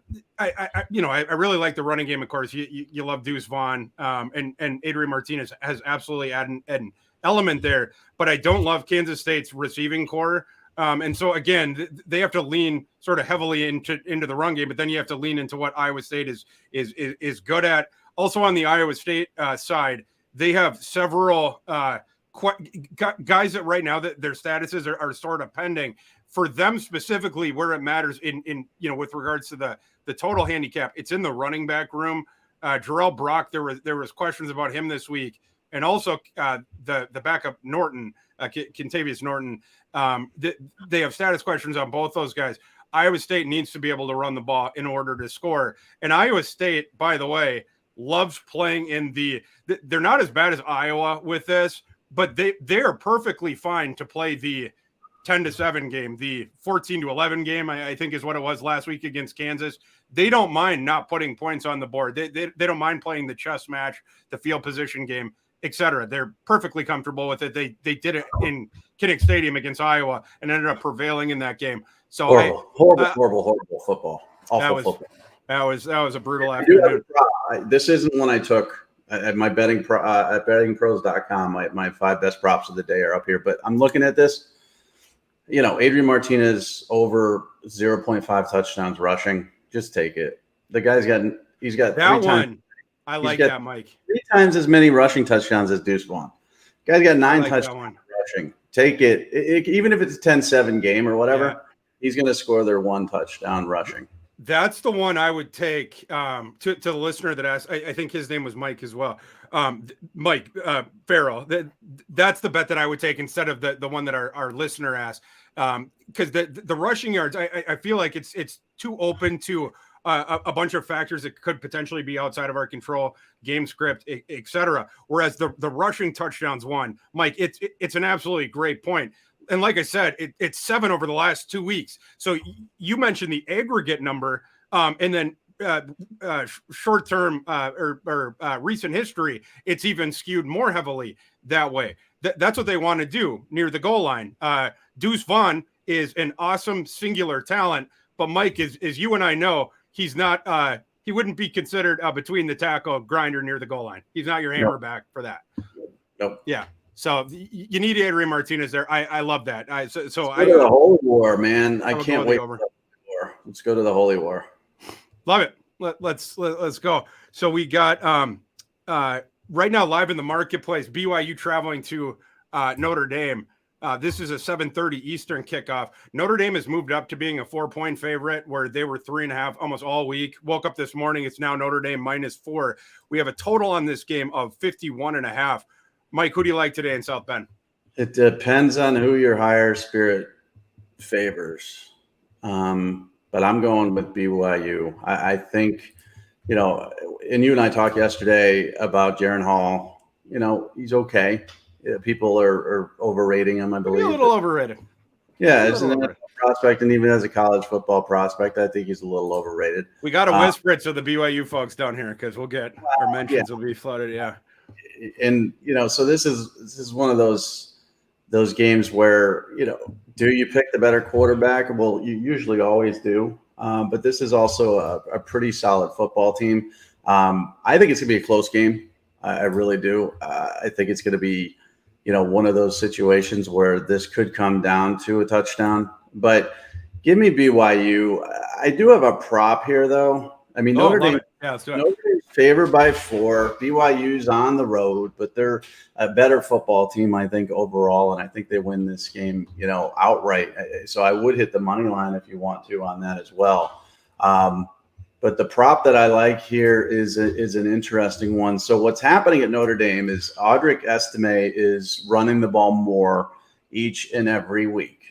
really like the running game. Of course, you love Deuce Vaughn, and Adrian Martinez has absolutely added an element there. But I don't love Kansas State's receiving core. And so again, they have to lean sort of heavily into the run game, but then you have to lean into what Iowa State is good at. Also on the Iowa State side, they have several guys that right now that their statuses are sort of pending for them specifically, where it matters in with regards to the total handicap, it's in the running back room. Jarrell Brock, there was questions about him this week, and also the backup Norton, Kentavious Norton. They have status questions on both those guys. Iowa State needs to be able to run the ball in order to score. And Iowa State, by the way, loves playing in they're not as bad as Iowa with this, but they are perfectly fine to play the 10-7 game, the 14-11 game, I think is what it was last week against Kansas. They don't mind not putting points on the board. They don't mind playing the chess match, the field position game, etc. They're perfectly comfortable with it. They did it in Kinnick Stadium against Iowa and ended up prevailing in that game. So horrible football. Awful football. That was a brutal afternoon. This isn't one I took at my betting at bettingpros.com. My 5 best props of the day are up here, but I'm looking at this. Adrian Martinez over 0.5 touchdowns rushing. Just take it. The guy's he's got that one. I like that, Mike. 3 times as many rushing touchdowns as Deuce Vaughn. Guy's got 9 touchdowns rushing. Take it. Even if it's a 10-7 game or whatever, he's going to score their 1 touchdown rushing. That's the one I would take to the listener that asked. I think his name was Mike as well. Mike Farrell. That's the bet that I would take instead of the one that our listener asked. Because the rushing yards, I feel like it's too open to a bunch of factors that could potentially be outside of our control, game script, etc. Whereas the rushing touchdowns one, Mike, it's an absolutely great point. And like I said, it's 7 over the last 2 weeks. So you mentioned the aggregate number, and then short-term or recent history, it's even skewed more heavily that way. That's what they want to do near the goal line. Deuce Vaughn is an awesome singular talent, but Mike, as you and I know, he's not. He wouldn't be considered between the tackle grinder near the goal line. He's not your hammer back for that. Nope. Yeah. So you need Adrian Martinez there. I love that. Let's go to the Holy War, man. I can't wait for the War. Let's go to the Holy War. Love it. Let's go. So we got right now live in the marketplace, BYU traveling to Notre Dame. This is a 7:30 Eastern kickoff. Notre Dame has moved up to being a 4-point favorite where they were 3.5 almost all week. Woke up this morning. It's now Notre Dame -4. We have a total on this game of 51.5. Mike, who do you like today in South Bend? It depends on who your higher spirit favors. But I'm going with BYU. I think, and you and I talked yesterday about Jaron Hall. He's okay. People are overrating him, I believe. Maybe a little overrated. Yeah, as an NFL prospect and even as a college football prospect, I think he's a little overrated. We got to whisper it to the BYU folks down here because we'll get our mentions will be flooded. Yeah. And so this is one of those games where do you pick the better quarterback? Well, you usually always do, but this is also a pretty solid football team. I think it's gonna be a close game. I really do. I think it's gonna be one of those situations where this could come down to a touchdown. But give me BYU. I do have a prop here though. I mean, Notre Dame. Yeah, let's do it. Notre Dame's favored by 4. BYU's on the road, but they're a better football team, I think, overall, and I think they win this game, outright. So I would hit the money line if you want to on that as well. But the prop that I like here is an interesting one. So what's happening at Notre Dame is Audric Estime is running the ball more each and every week.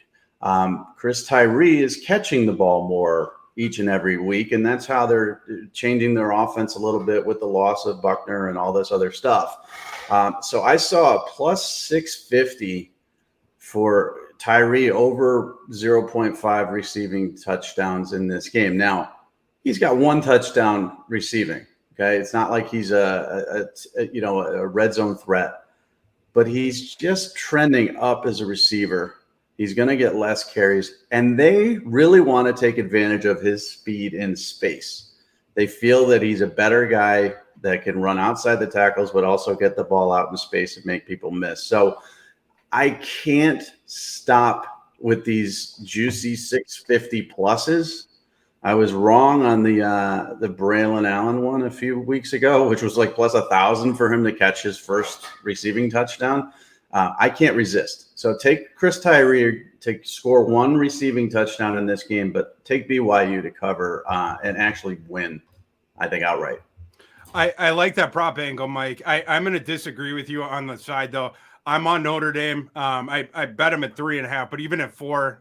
Chris Tyree is catching the ball more each and every week, and that's how they're changing their offense a little bit with the loss of Buckner and all this other stuff. So I saw a plus 650 for Tyree over 0.5 receiving touchdowns in this game. Now, he's got 1 touchdown receiving. Okay, it's not like he's a red zone threat, but he's just trending up as a receiver. He's going to get less carries, and they really want to take advantage of his speed in space. They feel that he's a better guy that can run outside the tackles, but also get the ball out in space and make people miss. So I can't stop with these juicy 650 pluses. I was wrong on the Braylon Allen one a few weeks ago, which was like plus 1,000 for him to catch his first receiving touchdown. I can't resist. So take Chris Tyree to score one receiving touchdown in this game, but take BYU to cover and actually win, I think, outright. I like that prop angle, Mike. I'm going to disagree with you on the side, though. I'm on Notre Dame. I bet them at 3.5, but even at 4,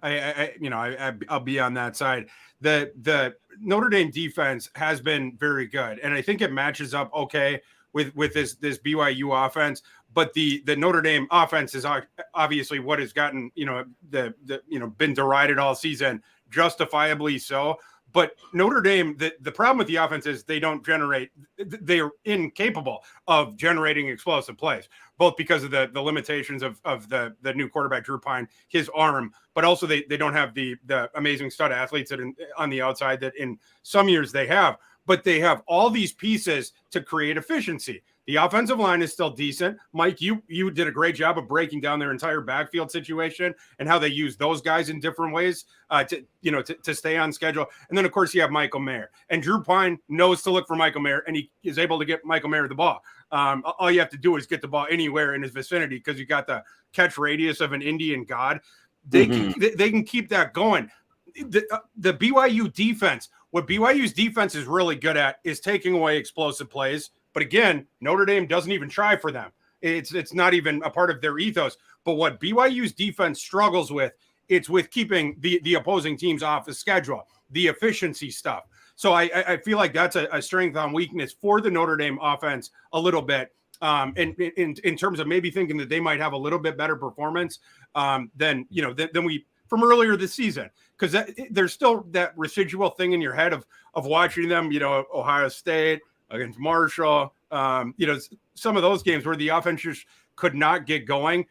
I'll be on that side. The Notre Dame defense has been very good, and I think it matches up okay with this BYU offense. But the Notre Dame offense is obviously what has gotten been derided all season, justifiably so. But Notre Dame, the problem with the offense is they're incapable of generating explosive plays, both because of the limitations of the new quarterback, Drew Pine, his arm, but also they don't have the amazing stud athletes on the outside that in some years they have. But they have all these pieces to create efficiency. The offensive line is still decent. Mike, you did a great job of breaking down their entire backfield situation and how they use those guys in different ways to stay on schedule. And then, of course, you have Michael Mayer. And Drew Pine knows to look for Michael Mayer, and he is able to get Michael Mayer the ball. All you have to do is get the ball anywhere in his vicinity because you got the catch radius of an Indian god. They can keep that going. The BYU defense, what BYU's defense is really good at is taking away explosive plays. But again, Notre Dame doesn't even try for them. It's not even a part of their ethos. But what BYU's defense struggles with, it's with keeping the opposing teams off the schedule, the efficiency stuff. So I feel like that's a strength on weakness for the Notre Dame offense a little bit. In terms of maybe thinking that they might have a little bit better performance than we from earlier this season, because there's still that residual thing in your head of watching them, Ohio State against Marshall, some of those games where the offense just could not get going.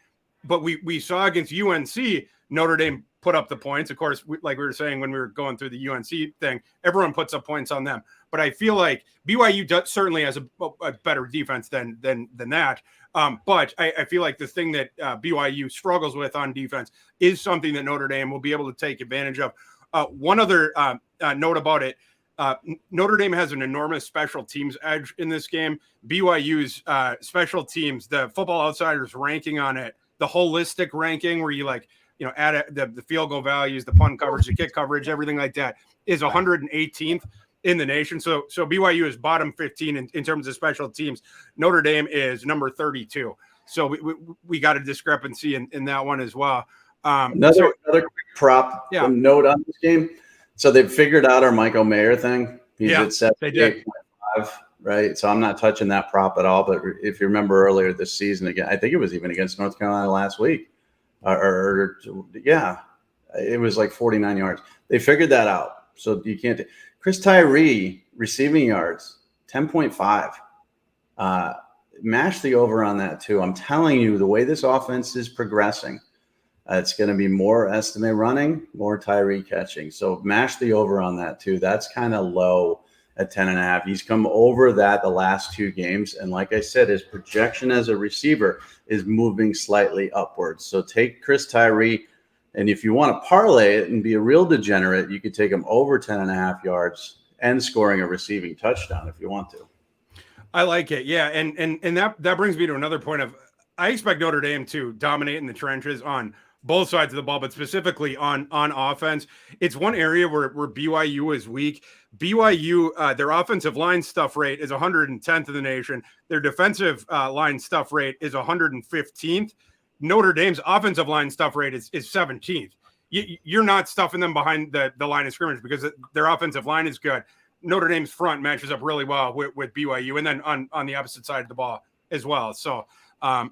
But we saw against UNC, Notre Dame put up the points. Of course, like we were saying when we were going through the UNC thing, everyone puts up points on them. But I feel like BYU certainly has a better defense than that. But I feel like the thing that BYU struggles with on defense is something that Notre Dame will be able to take advantage of. One other note about it, Notre Dame has an enormous special teams edge in this game. BYU's special teams, the Football Outsiders ranking on it, the holistic ranking where you add the field goal values, the punt coverage, the kick coverage, everything like that, is 118th in the nation. So BYU is bottom 15 in terms of special teams. Notre Dame is number 32. So we got a discrepancy in that one as well. Another quick prop note on this game. So they've figured out our Michael Mayer thing. He's at 78.5, right? So I'm not touching that prop at all. But if you remember earlier this season, again, I think it was even against North Carolina last week. It was like 49 yards. They figured that out. So you can't. Chris Tyree receiving yards, 10.5. Mash the over on that too. I'm telling you, the way this offense is progressing, it's going to be more Estime running, more Tyree catching. So mash the over on that too. That's kind of low at 10.5. He's come over that the last 2 games. And like I said, his projection as a receiver is moving slightly upwards. So take Chris Tyree. And if you want to parlay it and be a real degenerate, you could take him over 10.5 yards and scoring a receiving touchdown if you want to. I like it. Yeah. And that brings me to another point of, I expect Notre Dame to dominate in the trenches on both sides of the ball, but specifically on offense. It's one area where BYU is weak. BYU, their offensive line stuff rate is 110th in the nation. Their defensive line stuff rate is 115th. Notre Dame's offensive line stuff rate is 17th. You're not stuffing them behind the line of scrimmage because their offensive line is good. Notre Dame's front matches up really well with BYU, and then on the opposite side of the ball as well. So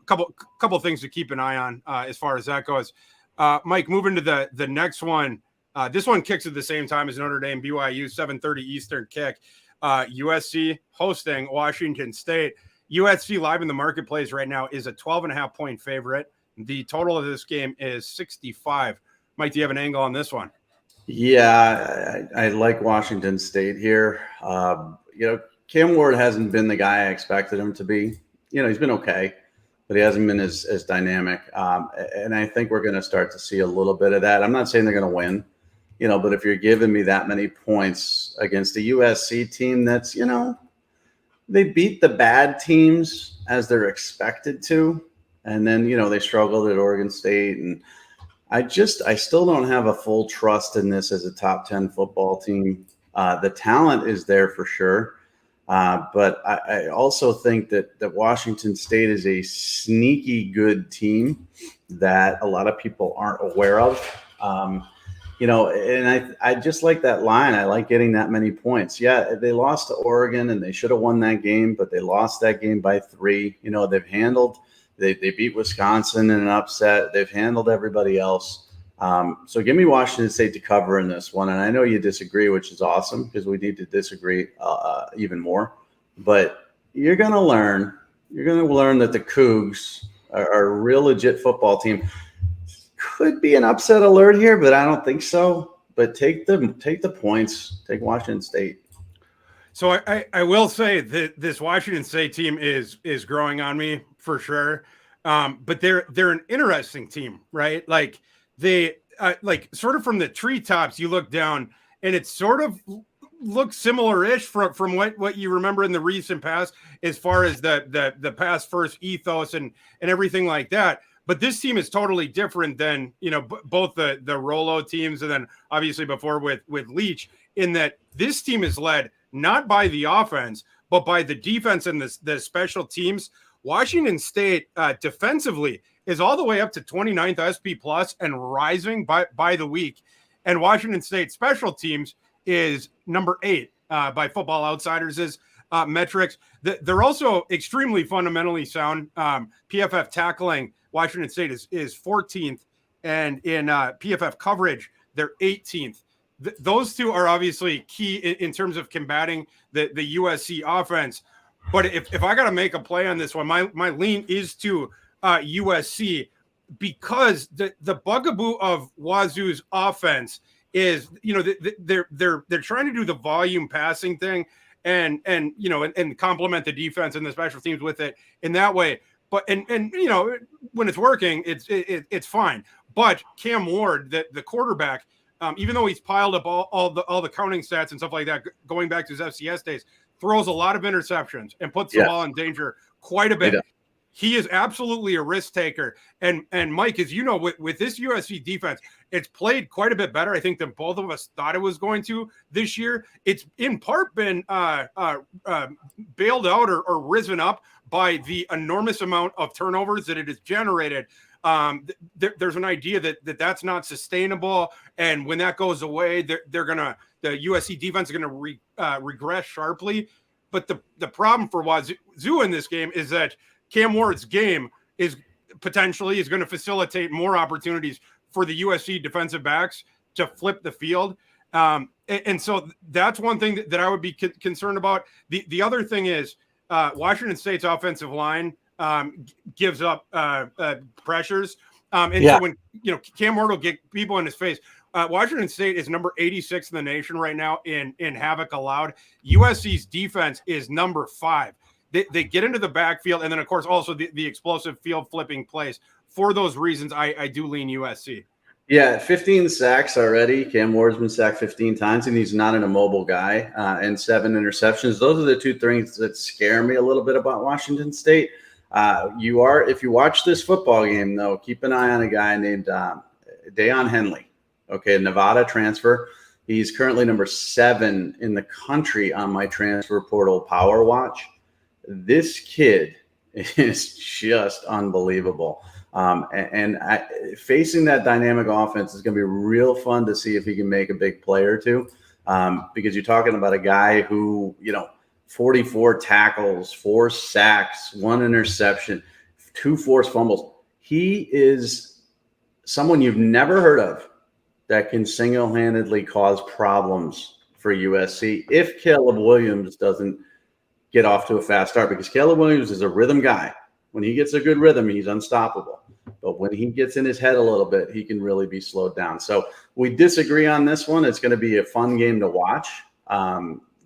couple things to keep an eye on as far as that goes. Mike, moving to the next one. This one kicks at the same time as Notre Dame, BYU, 7:30 Eastern kick. USC hosting Washington State. USC live in the marketplace right now is a 12.5 point favorite. The total of this game is 65. Mike, do you have an angle on this one? Yeah, I like Washington State here. Cam Ward hasn't been the guy I expected him to be. He's been okay, but he hasn't been as dynamic. And I think we're going to start to see a little bit of that. I'm not saying they're going to win, but if you're giving me that many points against a USC team that's, they beat the bad teams as they're expected to. And then, they struggled at Oregon State. And I still don't have a full trust in this as a top 10 football team. The talent is there for sure. But I also think that Washington State is a sneaky good team that a lot of people aren't aware of. And I just like that line. I like getting that many points. Yeah, they lost to Oregon and they should have won that game, but they lost that game by 3. They beat Wisconsin in an upset. They've handled everybody else. So give me Washington State to cover in this one. And I know you disagree, which is awesome because we need to disagree even more. But you're going to learn. You're going to learn that the Cougs are a real legit football team. Could be an upset alert here, but I don't think so. But take the points. Take Washington State. So I will say that this Washington State team is growing on me for sure. But they're an interesting team, right? Like they sort of from the treetops you look down and it sort of looks similar-ish from what you remember in the recent past as far as the pass first ethos and everything like that. But this team is totally different than, both the Rolo teams and then obviously before with Leach, in that this team is led not by the offense, but by the defense and the special teams. Washington State defensively is all the way up to 29th SP plus and rising by the week. And Washington State special teams is number 8 by Football Outsiders' metrics. They're also extremely fundamentally sound. PFF tackling, Washington State is 14th, and in PFF coverage, they're 18th. Those two are obviously key in terms of combating the USC offense. But if I got to make a play on this one, my lean is to USC because the bugaboo of Wazoo's offense is, they're trying to do the volume passing thing and complement the defense and the special teams with it in that way. But and when it's working, it's fine. But Cam Ward, the quarterback, even though he's piled up all the counting stats and stuff like that, going back to his FCS days, throws a lot of interceptions and puts the ball in danger quite a bit. He is absolutely a risk taker. And Mike, as you know, with this USC defense, it's played quite a bit better, I think, than both of us thought it was going to this year. It's in part been bailed out or risen up by the enormous amount of turnovers that it has generated. There's an idea that's not sustainable. And when that goes away, the USC defense is going to regress sharply. But the problem for Wazoo in this game is that Cam Ward's game is potentially going to facilitate more opportunities for the USC defensive backs to flip the field. And so that's one thing that I would be concerned about. The other thing is Washington State's offensive line gives up pressures. So when Cam Ward will get people in his face, Washington State is number 86 in the nation right now in havoc allowed. USC's defense is number 5. They get into the backfield, and then, of course, also the explosive field flipping plays. For those reasons, I do lean USC. Yeah, 15 sacks already. Cam Ward's been sacked 15 times, and he's not an immobile guy, and 7 interceptions. Those are the 2 things that scare me a little bit about Washington State. If you watch this football game, though, keep an eye on a guy named Deion Henley. Okay, Nevada transfer. He's currently number 7 in the country on my transfer portal Power Watch. This kid is just unbelievable. Facing that dynamic offense is going to be real fun to see if he can make a big play or two. Because you're talking about a guy who, 44 tackles, 4 sacks, 1 interception, 2 forced fumbles. He is someone you've never heard of that can single-handedly cause problems for USC if Caleb Williams doesn't get off to a fast start, because Caleb Williams is a rhythm guy. When he gets a good rhythm, he's unstoppable. But when he gets in his head a little bit, he can really be slowed down. So we disagree on this one. It's going to be a fun game to watch,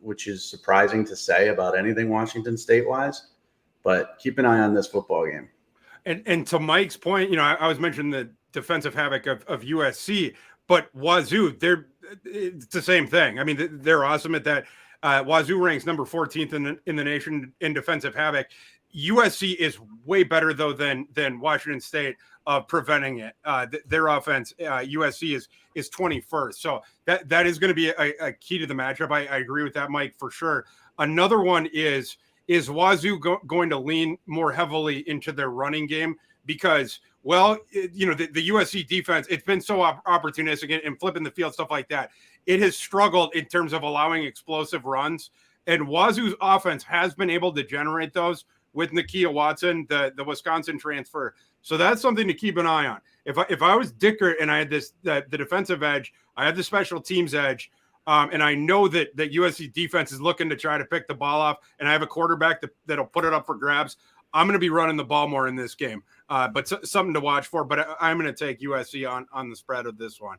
which is surprising to say about anything Washington State-wise. But keep an eye on this football game. And to Mike's point, I was mentioning the defensive havoc of USC, but Wazoo, it's the same thing. I mean, they're awesome at that. Wazoo ranks number 14th in the nation in defensive havoc. USC is way better though than Washington State preventing it. Their offense, USC is 21st, so that is going to be a key to the matchup. I agree with that, Mike, for sure. Another one is Wazoo going to lean more heavily into their running game because, well, the USC defense, it's been so opportunistic and flipping the field, stuff like that. It has struggled in terms of allowing explosive runs, and Wazoo's offense has been able to generate those with Nakia Watson, the Wisconsin transfer. So that's something to keep an eye on. If I was Dicker and I had the defensive edge, I had the special teams edge, and I know that USC defense is looking to try to pick the ball off, and I have a quarterback that'll put it up for grabs, I'm going to be running the ball more in this game. But something to watch for. But I'm going to take USC on the spread of this one.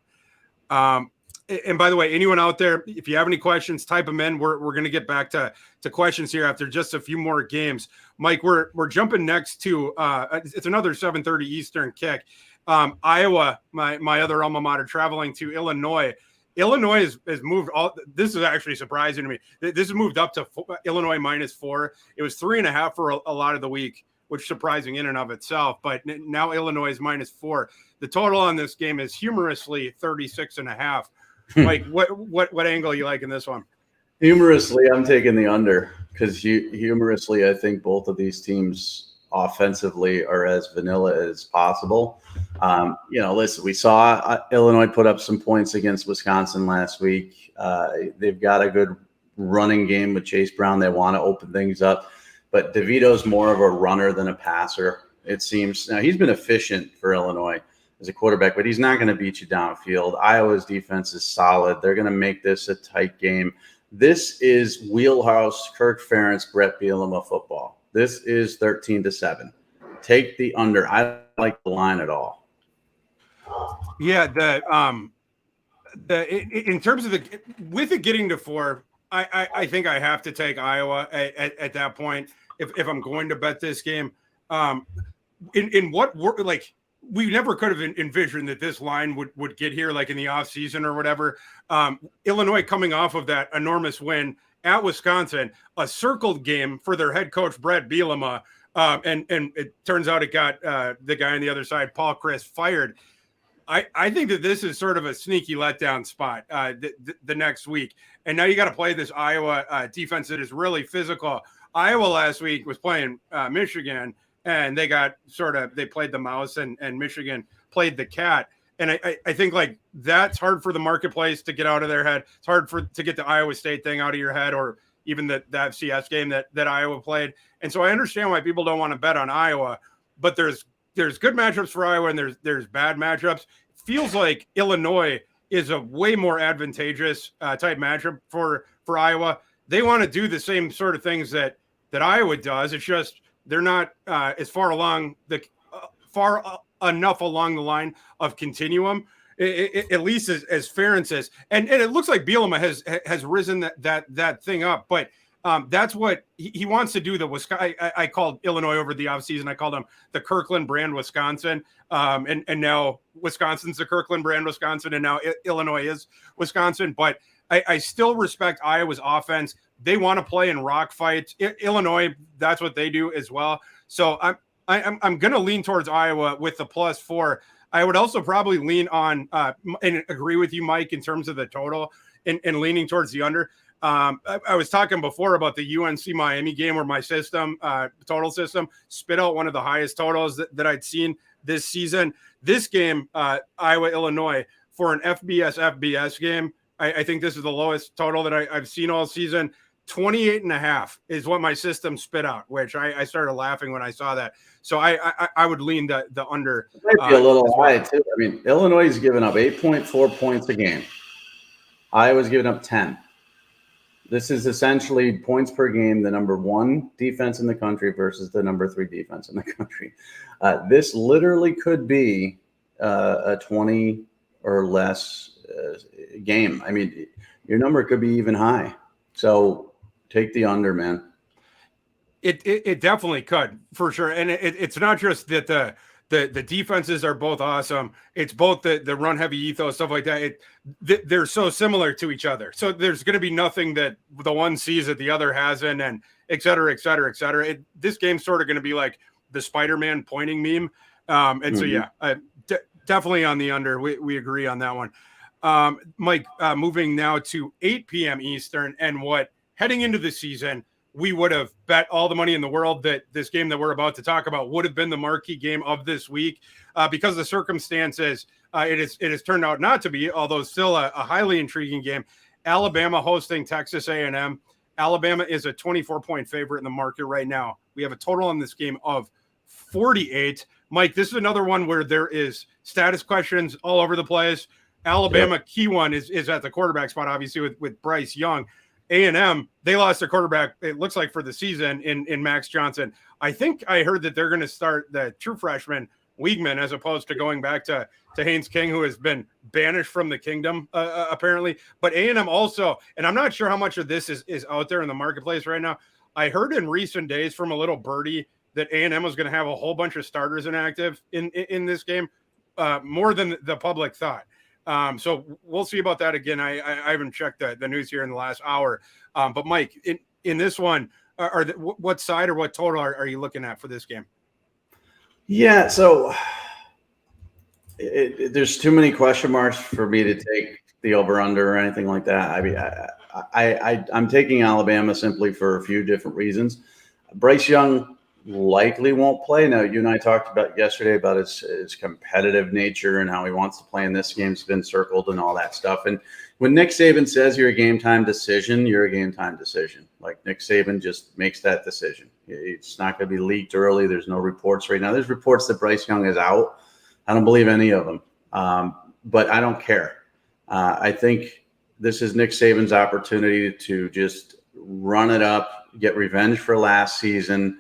And by the way, anyone out there, if you have any questions, type them in. We're going to get back to questions here after just a few more games. Mike, we're jumping next to it's another 7:30 Eastern kick. Iowa, my other alma mater, traveling to Illinois. Illinois has moved all. This is actually surprising to me. This has moved up to Illinois -4. It was 3.5 for a lot of the week, which is surprising in and of itself. But now Illinois is -4. The total on this game is humorously 36.5. Mike, what angle you like in this one? Humorously, I'm taking the under because humorously, I think both of these teams offensively are as vanilla as possible. Listen, we saw Illinois put up some points against Wisconsin last week. They've got a good running game with Chase Brown. They want to open things up, but DeVito's more of a runner than a passer, it seems. Now, he's been efficient for Illinois as a quarterback, but he's not going to beat you downfield. Iowa's defense is solid. They're going to make this a tight game. This is wheelhouse Kirk Ferentz, Brett Bielema football. This is 13-7. Take the under. I don't like the line at all. Yeah, in terms of with it getting to 4, I think I have to take Iowa at that point if I'm going to bet this game. In what work, like, we never could have envisioned that this line would get here, like in the offseason or whatever. Illinois coming off of that enormous win at Wisconsin, a circled game for their head coach, Brett Bielema. And it turns out it got the guy on the other side, Paul Chris, fired. I think that this is sort of a sneaky letdown spot the next week. And now you got to play this Iowa defense that is really physical. Iowa last week was playing Michigan, and they played the mouse, and Michigan played the cat. And I think like that's hard for the marketplace to get out of their head. It's hard to get the Iowa State thing out of your head, or even the FCS game that Iowa played. And so I understand why people don't want to bet on Iowa, but there's good matchups for Iowa and there's bad matchups. It feels like Illinois is a way more advantageous type matchup for Iowa. They want to do the same sort of things that Iowa does. It's just they're not as far along enough along the line of continuum, at least as Ferentz is. And it looks like Bielema has risen that thing up, but that's what he wants to do. I called Illinois over the offseason. I called them the Kirkland brand Wisconsin. And now Wisconsin's the Kirkland brand Wisconsin, and now Illinois is Wisconsin. But I still respect Iowa's offense. They want to play in rock fights. Illinois, that's what they do as well. So I'm going to lean towards Iowa with the +4. I would also probably lean on and agree with you, Mike, in terms of the total and leaning towards the under. I was talking before about the UNC Miami game where my total system spit out one of the highest totals that I'd seen this season. This game, Iowa, Illinois, for an FBS game, I think this is the lowest total that I've seen all season. 28.5 is what my system spit out, which I started laughing when I saw that. So I would lean the under. It might be a little high too. I mean, Illinois is giving up 8.4 points a game. Iowa's giving up 10. This is essentially points per game, the number 1 defense in the country versus the number 3 defense in the country. This literally could be a 20 or less game. I mean, your number could be even high. So take the under, man. It definitely could, for sure. And it's not just that The defenses are both awesome. It's both the run heavy ethos, stuff like that. They're so similar to each other. So there's going to be nothing that the one sees that the other hasn't, and et cetera, et cetera, et cetera. This game's sort of going to be like the Spider-Man pointing meme. So yeah, definitely on the under. We agree on that one. Mike, moving now to 8 p.m. Eastern, and what heading into the season, we would have bet all the money in the world that this game that we're about to talk about would have been the marquee game of this week. Because of the circumstances, it has turned out not to be, although still a highly intriguing game. Alabama hosting Texas A&M. Alabama is a 24-point favorite in the market right now. We have a total on this game of 48. Mike, this is another one where there is status questions all over the place. Alabama, key one is at the quarterback spot, obviously, with Bryce Young. A&M, they lost their quarterback, it looks like, for the season in Max Johnson. I think I heard that they're going to start the true freshman Wiegman as opposed to going back to Haynes King, who has been banished from the kingdom, apparently. But A&M also, and I'm not sure how much of this is out there in the marketplace right now. I heard in recent days from a little birdie that A&M was going to have a whole bunch of starters inactive in this game, more than the public thought. So we'll see about that again. I haven't checked the news here in the last hour. But Mike, in this one, what side or what total are you looking at for this game? Yeah, so there's too many question marks for me to take the over/under or anything like that. I mean, I'm taking Alabama simply for a few different reasons. Bryce Young likely won't play. Now, you and I talked about yesterday about his competitive nature and how he wants to play in this game. It's been circled and all that stuff. And when Nick Saban says you're a game time decision, you're a game time decision. Like, Nick Saban just makes that decision. It's not going to be leaked early. There's no reports right now. There's reports that Bryce Young is out. I don't believe any of them, but I don't care. I think this is Nick Saban's opportunity to just run it up, get revenge for last season.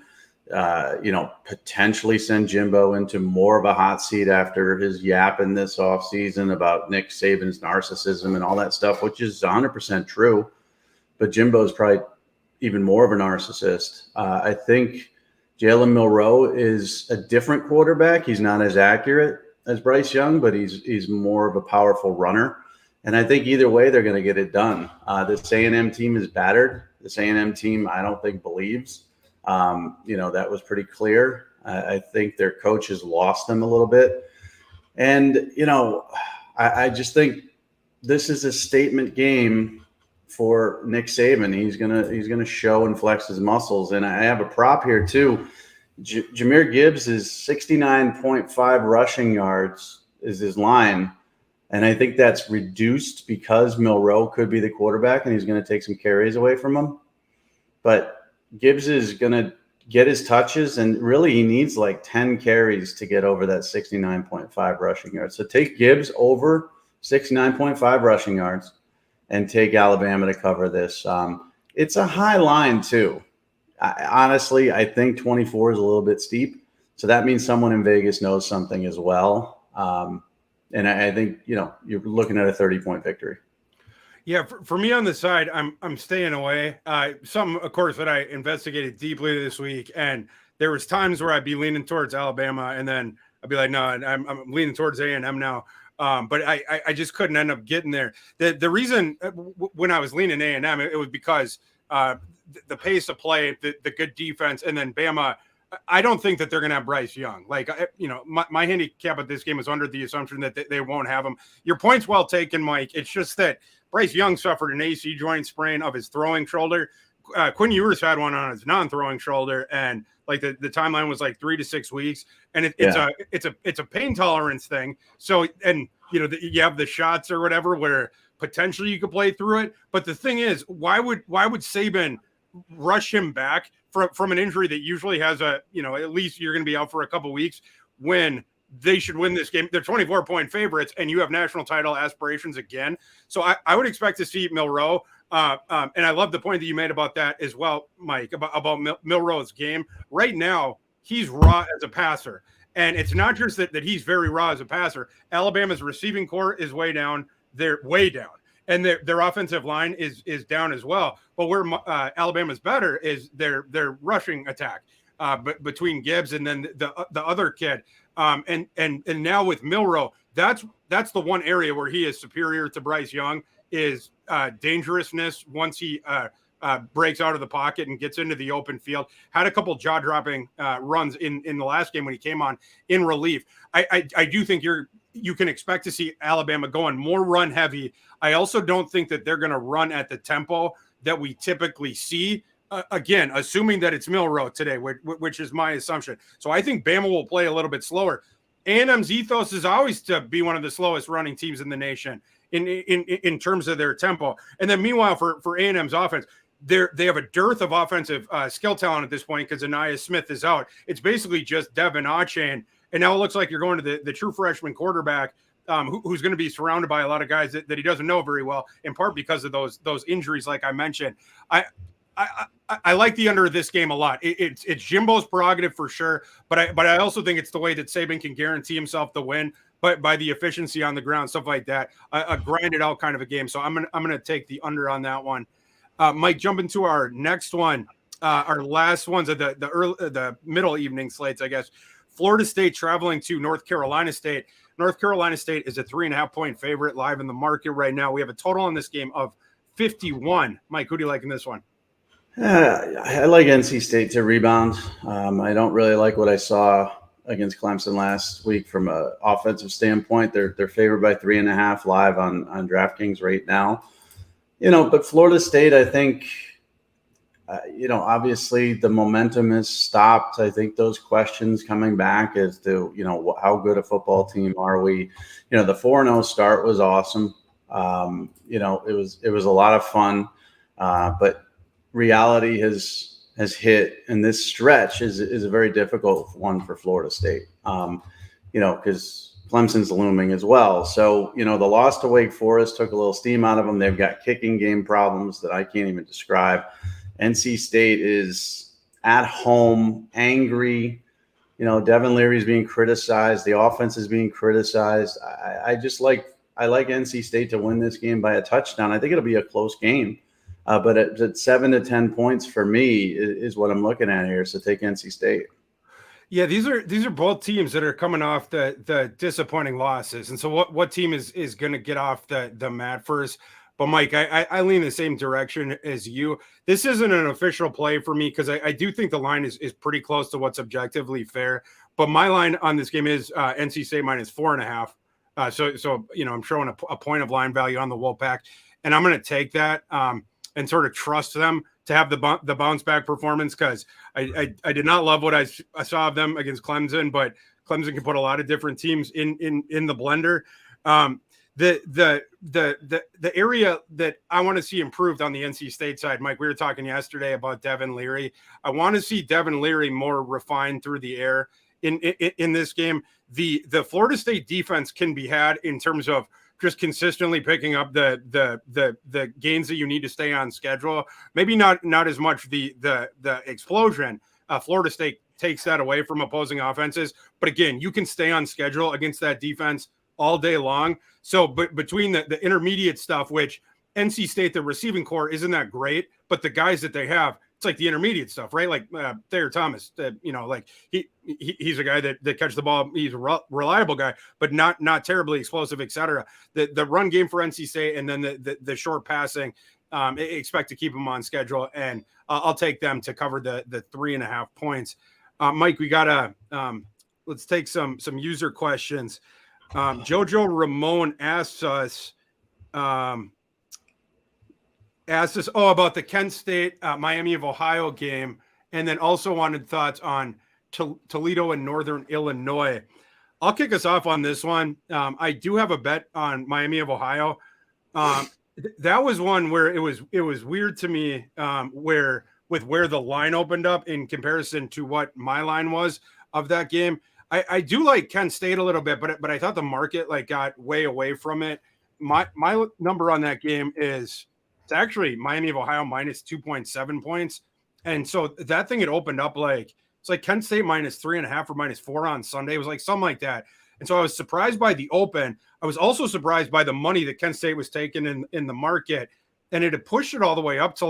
Potentially send Jimbo into more of a hot seat after his yapping this offseason about Nick Saban's narcissism and all that stuff, which is 100% true. But Jimbo's probably even more of a narcissist. I think Jalen Milroe is a different quarterback. He's not as accurate as Bryce Young, but he's more of a powerful runner. And I think either way, they're going to get it done. This A&M team is battered. This A&M team, I don't think, believes. That was pretty clear. I think their coach has lost them a little bit. And, I just think this is a statement game for Nick Saban. He's gonna show and flex his muscles. And I have a prop here too. Jahmyr Gibbs is 69.5 rushing yards is his line. And I think that's reduced because Milroe could be the quarterback and he's going to take some carries away from him. But Gibbs is going to get his touches, and really he needs like 10 carries to get over that 69.5 rushing yards. So take Gibbs over 69.5 rushing yards and take Alabama to cover this. It's a high line too. Honestly, I think 24 is a little bit steep. So that means someone in Vegas knows something as well. And I think, you're looking at a 30-point victory. Yeah, for me on the side, I'm staying away. Some, of course, that I investigated deeply this week, and there was times where I'd be leaning towards Alabama, and then I'd be like, no, I'm leaning towards A&M now. But I just couldn't end up getting there. The reason when I was leaning A&M, it was because the pace of play, the good defense, and then Bama. I don't think that they're going to have Bryce Young. Like, my handicap at this game is under the assumption that they won't have him. Your point's well taken, Mike. It's just that Bryce Young suffered an AC joint sprain of his throwing shoulder. Quinn Ewers had one on his non-throwing shoulder, and like the timeline was like 3 to 6 weeks. And it's a pain tolerance thing. So, and you have the shots or whatever where potentially you could play through it. But the thing is, why would Saban rush him back from an injury that usually has at least you're going to be out for a couple weeks when they should win this game? They're 24-point favorites, and you have national title aspirations again. So I would expect to see Milroe. And I love the point that you made about that as well, Mike, about Milroe's game. Right now, he's raw as a passer. And it's not just that he's very raw as a passer. Alabama's receiving core is way down. They're way down. And their offensive line is down as well. But where Alabama's better is their rushing attack. between Gibbs and then the other kid. And now with Milroe, that's the one area where he is superior to Bryce Young is dangerousness once he breaks out of the pocket and gets into the open field. Had a couple jaw-dropping runs in the last game when he came on in relief. I do think you can expect to see Alabama going more run heavy. I also don't think that they're going to run at the tempo that we typically see. Again, assuming that it's Milroe today, which is my assumption. So I think Bama will play a little bit slower. A&M's ethos is always to be one of the slowest running teams in the nation in terms of their tempo. And then meanwhile, for A&M's offense, they have a dearth of offensive skill talent at this point because Anaya Smith is out. It's basically just Devin Achane. And now it looks like you're going to the true freshman quarterback who's going to be surrounded by a lot of guys that he doesn't know very well, in part because of those injuries, like I mentioned. I like the under of this game a lot. It's Jimbo's prerogative for sure, but I also think it's the way that Saban can guarantee himself the win, but by the efficiency on the ground, stuff like that, a grinded out kind of a game. So I'm gonna take the under on that one. Mike, jump into our next one, our last ones of the middle evening slates, I guess. Florida State traveling to North Carolina State. North Carolina State is a 3.5 point favorite live in the market right now. We have a total in this game of 51. Mike, who do you like in this one? I like NC State to rebound. I don't really like what I saw against Clemson last week from an offensive standpoint. They're favored by 3.5 live on DraftKings right now. But Florida State, I think, obviously the momentum has stopped. I think those questions coming back as to, how good a football team are we? The 4-0 start was awesome. It was a lot of fun, but reality has hit, and this stretch is a very difficult one for Florida State. Because Clemson's looming as well. So, the loss to Wake Forest took a little steam out of them. They've got kicking game problems that I can't even describe. NC State is at home, angry. Devin Leary's being criticized. The offense is being criticized. I like NC State to win this game by a touchdown. I think it'll be a close game. But at 7 to 10 points for me is what I'm looking at here. So take NC State. Yeah, these are both teams that are coming off the disappointing losses. And so what team is going to get off the mat first? But Mike, I lean the same direction as you. This isn't an official play for me because I do think the line is pretty close to what's objectively fair. But my line on this game is NC State minus 4.5. So I'm showing a point of line value on the Wolfpack, and I'm going to take that and sort of trust them to have the bounce back performance because I did not love what I saw of them against Clemson, but Clemson can put a lot of different teams in the blender. The area that I want to see improved on the NC State side, Mike, we were talking yesterday about Devin Leary. I want to see Devin Leary more refined through the air in this game. The Florida State defense can be had in terms of just consistently picking up the gains that you need to stay on schedule. Maybe not as much the explosion. Florida State takes that away from opposing offenses, but again, you can stay on schedule against that defense all day long. So, but between the intermediate stuff, which NC State, the receiving core isn't that great, but the guys that they have, it's like the intermediate stuff, right? Like Thayer Thomas, like he's a guy that catches the ball. He's a reliable guy, but not terribly explosive, et cetera. The run game for NC State and then the short passing, expect to keep them on schedule. And I'll take them to cover the 3.5 points. Mike, we got let's take some user questions. Jojo Ramon asks us about the Kent State Miami of Ohio game, and then also wanted thoughts on Toledo and Northern Illinois. I'll kick us off on this one. I do have a bet on Miami of Ohio. That was one where it was weird to me where the line opened up in comparison to what my line was of that game. I do like Kent State a little bit, but I thought the market got way away from it. My number on that game is it's actually Miami of Ohio minus 2.7 points. And so that thing had opened up it's like Kent State minus 3.5 or minus 4 on Sunday. It was something like that. And so I was surprised by the open. I was also surprised by the money that Kent State was taking in the market. And it had pushed it all the way up to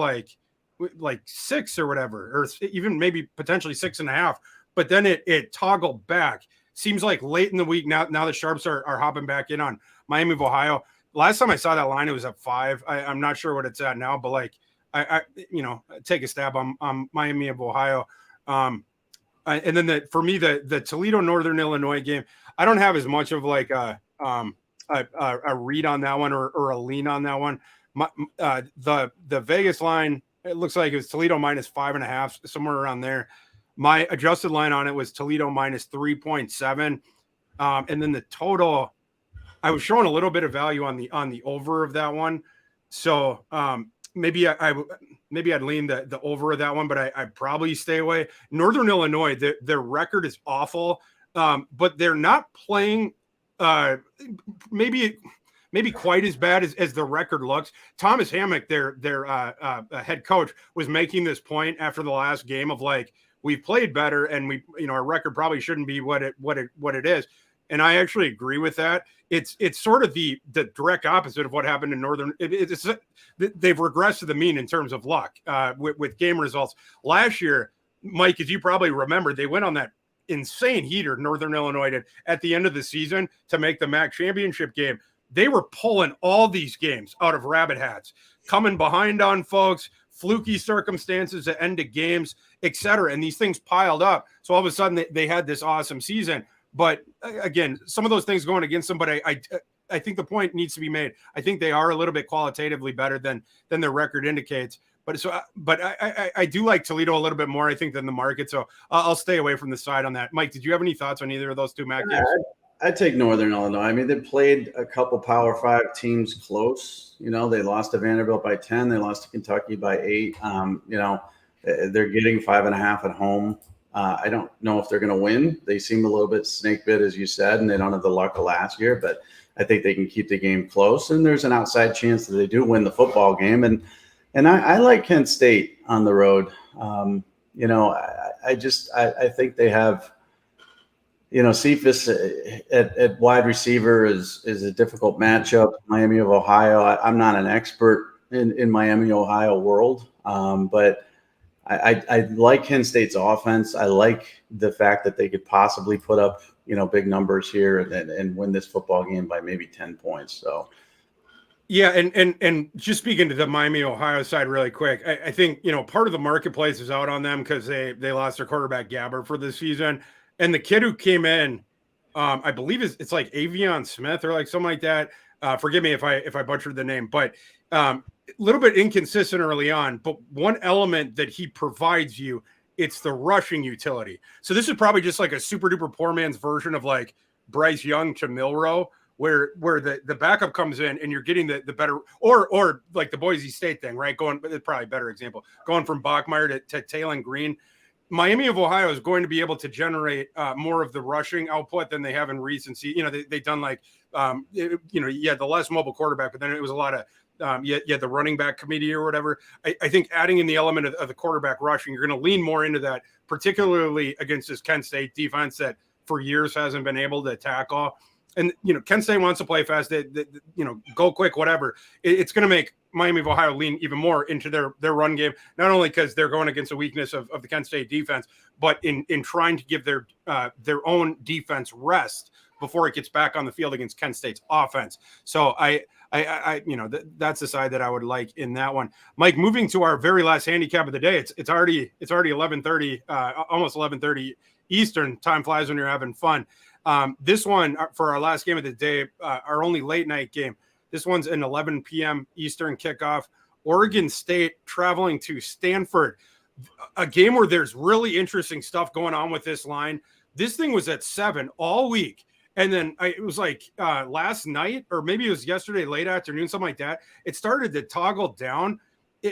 like 6 or whatever, or even maybe potentially 6.5. But then it toggled back. Seems like late in the week now the sharps are hopping back in on Miami of Ohio. Last time I saw that line, it was at 5. I'm not sure what it's at now, but like I take a stab on Miami of Ohio. And then for me, the Toledo Northern Illinois game, I don't have as much of like a read on that one or a lean on that one. The Vegas line, it looks like it was Toledo minus 5.5, somewhere around there. My adjusted line on it was Toledo minus 3.7. And then the total, I was showing a little bit of value on the over of that one. So maybe I'd lean the over of that one, but I'd probably stay away. Northern Illinois, their record is awful, but they're not playing maybe quite as bad as the record looks. Thomas Hammock, their head coach, was making this point after the last game of like, we've played better and our record probably shouldn't be what it is. And I actually agree with that. It's sort of the direct opposite of what happened in Northern. They've regressed to the mean in terms of luck with game results. Last year, Mike, as you probably remember, they went on that insane heater Northern Illinois did at the end of the season to make the MAC championship game. They were pulling all these games out of rabbit hats, coming behind on folks, fluky circumstances at end of games, etc. And these things piled up. So all of a sudden they had this awesome season. But again, some of those things going against them. But I think the point needs to be made. I think they are a little bit qualitatively better than their record indicates. But I do like Toledo a little bit more, I think, than the market. So I'll stay away from the side on that. Mike, did you have any thoughts on either of those two MAC games? I'd take Northern Illinois. I mean, they played a couple Power 5 teams close. They lost to Vanderbilt by 10. They lost to Kentucky by 8. They're getting 5.5 at home. I don't know if they're going to win. They seem a little bit snake bit, as you said, and they don't have the luck of last year. But I think they can keep the game close, and there's an outside chance that they do win the football game. And I like Kent State on the road. I think they have. Cephas at wide receiver is a difficult matchup. Miami of Ohio. I'm not an expert in Miami, Ohio world, but I like Kent State's offense. I like the fact that they could possibly put up big numbers here and win this football game by maybe 10 points. So. Yeah, and just speaking to the Miami, Ohio side really quick, I think part of the marketplace is out on them because they lost their quarterback Gabber for the season. And the kid who came in, I believe it's like Avion Smith or like something like that. Forgive me if I butchered the name, but a little bit inconsistent early on. But one element that he provides you, it's the rushing utility. So this is probably just like a super duper poor man's version of like Bryce Young to Milroe, where the backup comes in and you're getting the better, or like the Boise State thing, right? It's probably a better example. Going from Bachmeyer to Taylon Green. Miami of Ohio is going to be able to generate more of the rushing output than they have in recency. They've done like, you had the less mobile quarterback, but then it was a lot of, you had the running back committee or whatever. I think adding in the element of the quarterback rushing, you're going to lean more into that, particularly against this Kent State defense that for years hasn't been able to tackle. And, Kent State wants to play fast, go quick, whatever. It's going to make Miami of Ohio lean even more into their run game, not only because they're going against the weakness of the Kent State defense, but in trying to give their own defense rest before it gets back on the field against Kent State's offense. So that's the side that I would like in that one. Mike, moving to our very last handicap of the day, it's already 11:30, almost 11:30 Eastern. Time flies when you're having fun. This one for our last game of the day, our only late night game. This one's an 11 p.m. Eastern kickoff. Oregon State traveling to Stanford, a game where there's really interesting stuff going on with this line. This thing was at 7 all week. And then it was like last night, or maybe it was yesterday, late afternoon, something like that. It started to toggle down,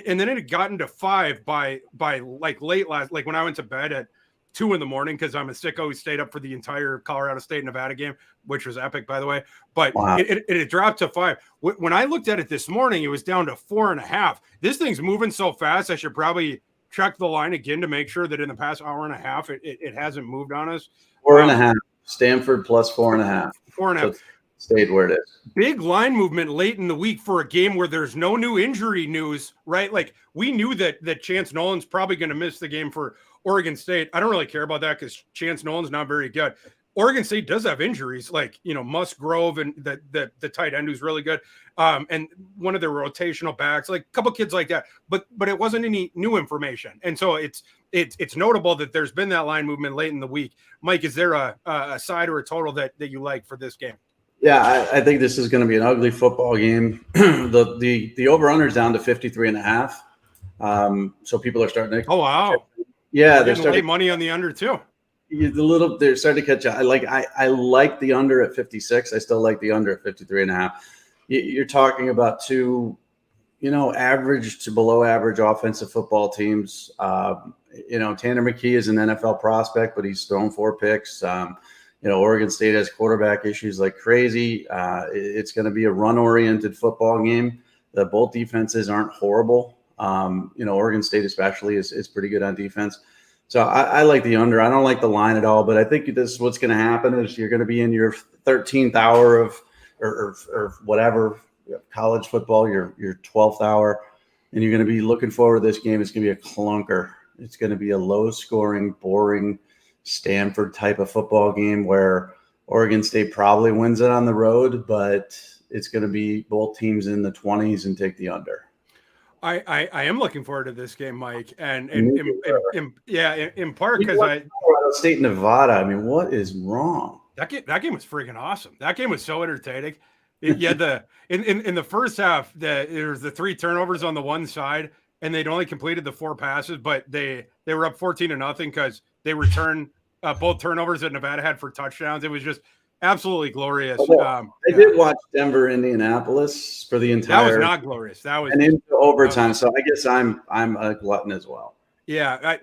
and then it had gotten to 5 by like late last, like when I went to bed at 2 a.m, because I'm a sicko who stayed up for the entire Colorado State Nevada game, which was epic, by the way. But wow. It dropped to 5. When I looked at it this morning, it was down to 4.5. This thing's moving so fast, I should probably check the line again to make sure that in the past hour and a half, it hasn't moved on us. 4.5. Stanford plus 4.5. 4.5. stayed where it is. Big line movement late in the week for a game where there's no new injury news, right? Like we knew that Chance Nolan's probably going to miss the game for Oregon State. I don't really care about that because Chance Nolan's not very good. Oregon State does have injuries, like Musgrove and the tight end who's really good, and one of their rotational backs, like a couple kids like that. But it wasn't any new information, and so it's notable that there's been that line movement late in the week. Mike, is there a side or a total that you like for this game? Yeah, I think this is going to be an ugly football game. the over-under is down to 53.5. So people are starting to. Oh wow! Yeah, they're starting to money on the under too. They're starting to catch up. I like the under at 56. I still like the under at 53.5. You're talking about two, average to below average offensive football teams. Tanner McKee is an NFL prospect, but he's thrown 4 picks. Oregon State has quarterback issues like crazy. It's going to be a run-oriented football game. Both defenses aren't horrible. Oregon State especially is pretty good on defense. So I like the under. I don't like the line at all, but I think this is what's going to happen is you're going to be in your 13th hour of or whatever college football, your 12th hour, and you're going to be looking forward to this game. It's going to be a clunker. It's going to be a low-scoring, boring Stanford type of football game where Oregon State probably wins it on the road, but it's going to be both teams in the 20s and take the under. I am looking forward to this game, Mike, and in part because Colorado State, Nevada. I mean, what is wrong? That game was freaking awesome. That game was so entertaining. In the first half, there was the 3 turnovers on the one side, and they'd only completed the 4 passes, but they were up 14-0 because they returned both turnovers that Nevada had for touchdowns. It was just absolutely glorious. I did watch Denver, Indianapolis for the entire. That was not glorious. That was and into overtime. So I guess I'm a glutton as well. Yeah,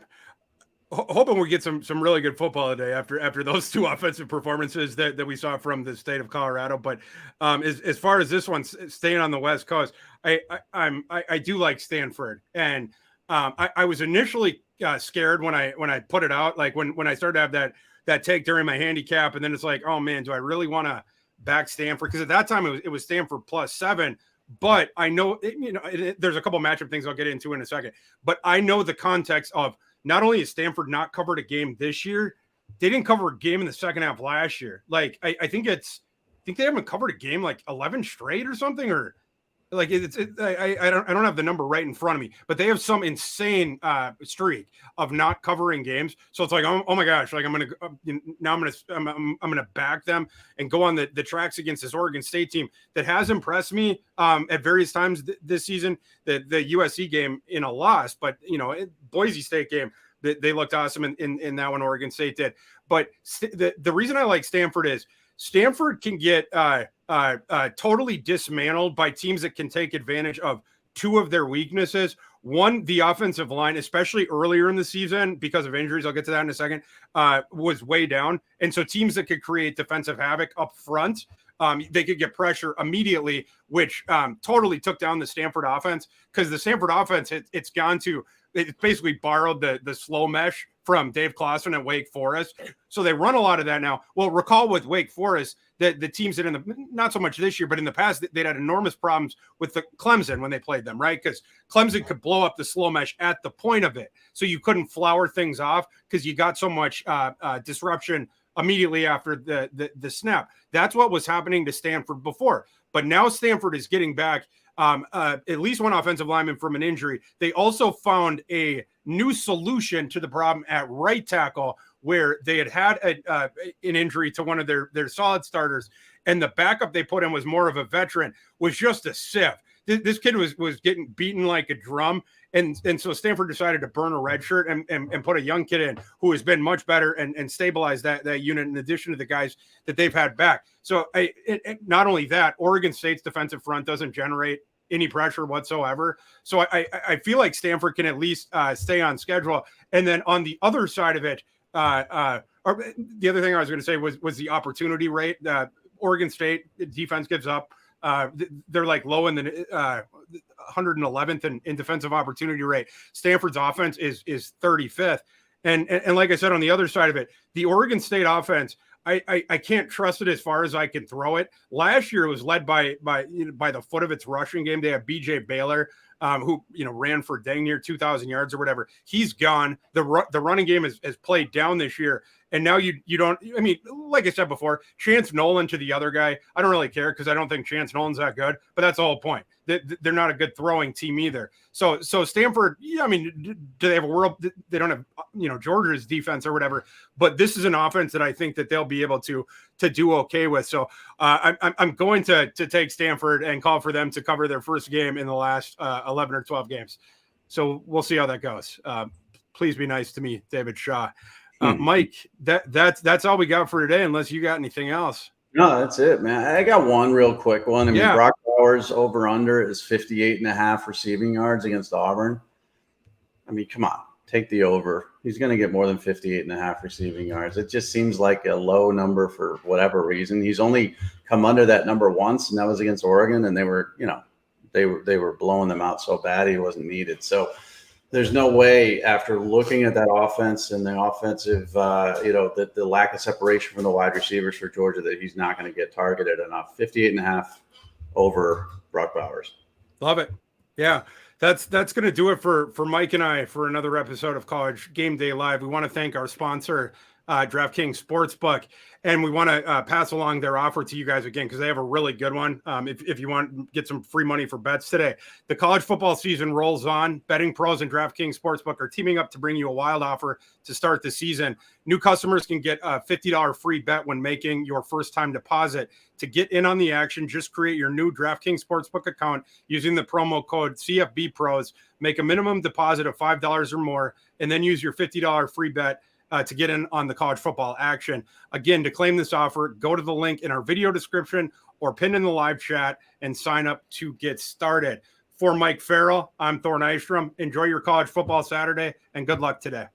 hoping we get some really good football today after those 2 offensive performances that we saw from the state of Colorado. But as far as this one staying on the West Coast, I do like Stanford, and I was initially scared when I put it out, like when I started to have that take during my handicap, and then it's like, oh man, do I really want to back Stanford? Because at that time it was Stanford +7, but I know there's a couple matchup things I'll get into in a second, but I know the context of not only has Stanford not covered a game this year, they didn't cover a game in the second half last year. Like I think they haven't covered a game like 11 straight or something, or like I don't have the number right in front of me, but they have some insane streak of not covering games. So it's like, oh my gosh, like I'm gonna back them and go on the tracks against this Oregon State team that has impressed me at various times this season. The USC game in a loss, but Boise State game, they looked awesome in that one. Oregon State did, but the reason I like Stanford is Stanford can get totally dismantled by teams that can take advantage of 2 of their weaknesses. One, the offensive line, especially earlier in the season because of injuries, I'll get to that in a second, was way down. And so teams that could create defensive havoc up front, they could get pressure immediately, which totally took down the Stanford offense, because the Stanford offense, it's basically borrowed the slow mesh from Dave Clawson at Wake Forest. So they run a lot of that now. Well, recall with Wake Forest, the teams that not so much this year, but in the past, they'd had enormous problems with the Clemson when they played them, right? Because Clemson could blow up the slow mesh at the point of it. So you couldn't flower things off because you got so much disruption immediately after the snap. That's what was happening to Stanford before. But now Stanford is getting back at least one offensive lineman from an injury. They also found a new solution to the problem at right tackle, where they had an injury to one of their solid starters, and the backup they put in was more of a veteran, was just a sieve. This kid was getting beaten like a drum, and so Stanford decided to burn a red shirt and put a young kid in who has been much better and stabilized that unit in addition to the guys that they've had back. So not only that, Oregon State's defensive front doesn't generate any pressure whatsoever. So I feel like Stanford can at least stay on schedule. And then on the other side of it, or the other thing I was going to say was the opportunity rate. Oregon State defense gives up. They're like low in the 111th in defensive opportunity rate. Stanford's offense is 35th. And like I said, on the other side of it, the Oregon State offense, I can't trust it as far as I can throw it. Last year it was led by the foot of its rushing game. They have BJ Baylor, who ran for dang near 2,000 yards or whatever. He's gone. The running game has played down this year. And now you don't. I mean, like I said before, Chance Nolan to the other guy. I don't really care because I don't think Chance Nolan's that good. But that's the whole point. They're not a good throwing team either. So Stanford. Yeah, I mean, do they have a world? They don't have Georgia's defense or whatever. But this is an offense that I think that they'll be able to do okay with. So I'm going to take Stanford and call for them to cover their first game in the last 11 or 12 games. So we'll see how that goes. Please be nice to me, David Shaw. Mike, that's all we got for today, unless you got anything else. No, that's it, man. I got one real quick one. I mean, Brock Bowers over under is 58.5 receiving yards against Auburn. I mean, come on, take the over. He's going to get more than 58.5 receiving yards. It just seems like a low number for whatever reason. He's only come under that number once, and that was against Oregon, and they were blowing them out so bad he wasn't needed. So there's no way, after looking at that offense and the offensive, the lack of separation from the wide receivers for Georgia, that he's not going to get targeted enough. 58.5 over Brock Bowers. Love it. Yeah, that's going to do it for Mike and I for another episode of College Game Day Live. We want to thank our sponsor, DraftKings Sportsbook, and we want to pass along their offer to you guys again because they have a really good one. If you want to get some free money for bets today, the college football season rolls on. Betting pros and DraftKings Sportsbook are teaming up to bring you a wild offer to start the season. New customers can get a $50 free bet when making your first time deposit. To get in on the action, just create your new DraftKings Sportsbook account using the promo code CFBPros. Make a minimum deposit of $5 or more, and then use your $50 free bet to get in on the college football action. Again, to claim this offer, go to the link in our video description or pinned in the live chat and sign up to get started. For Mike Farrell, I'm Thor Nystrom. Enjoy your college football Saturday and good luck today.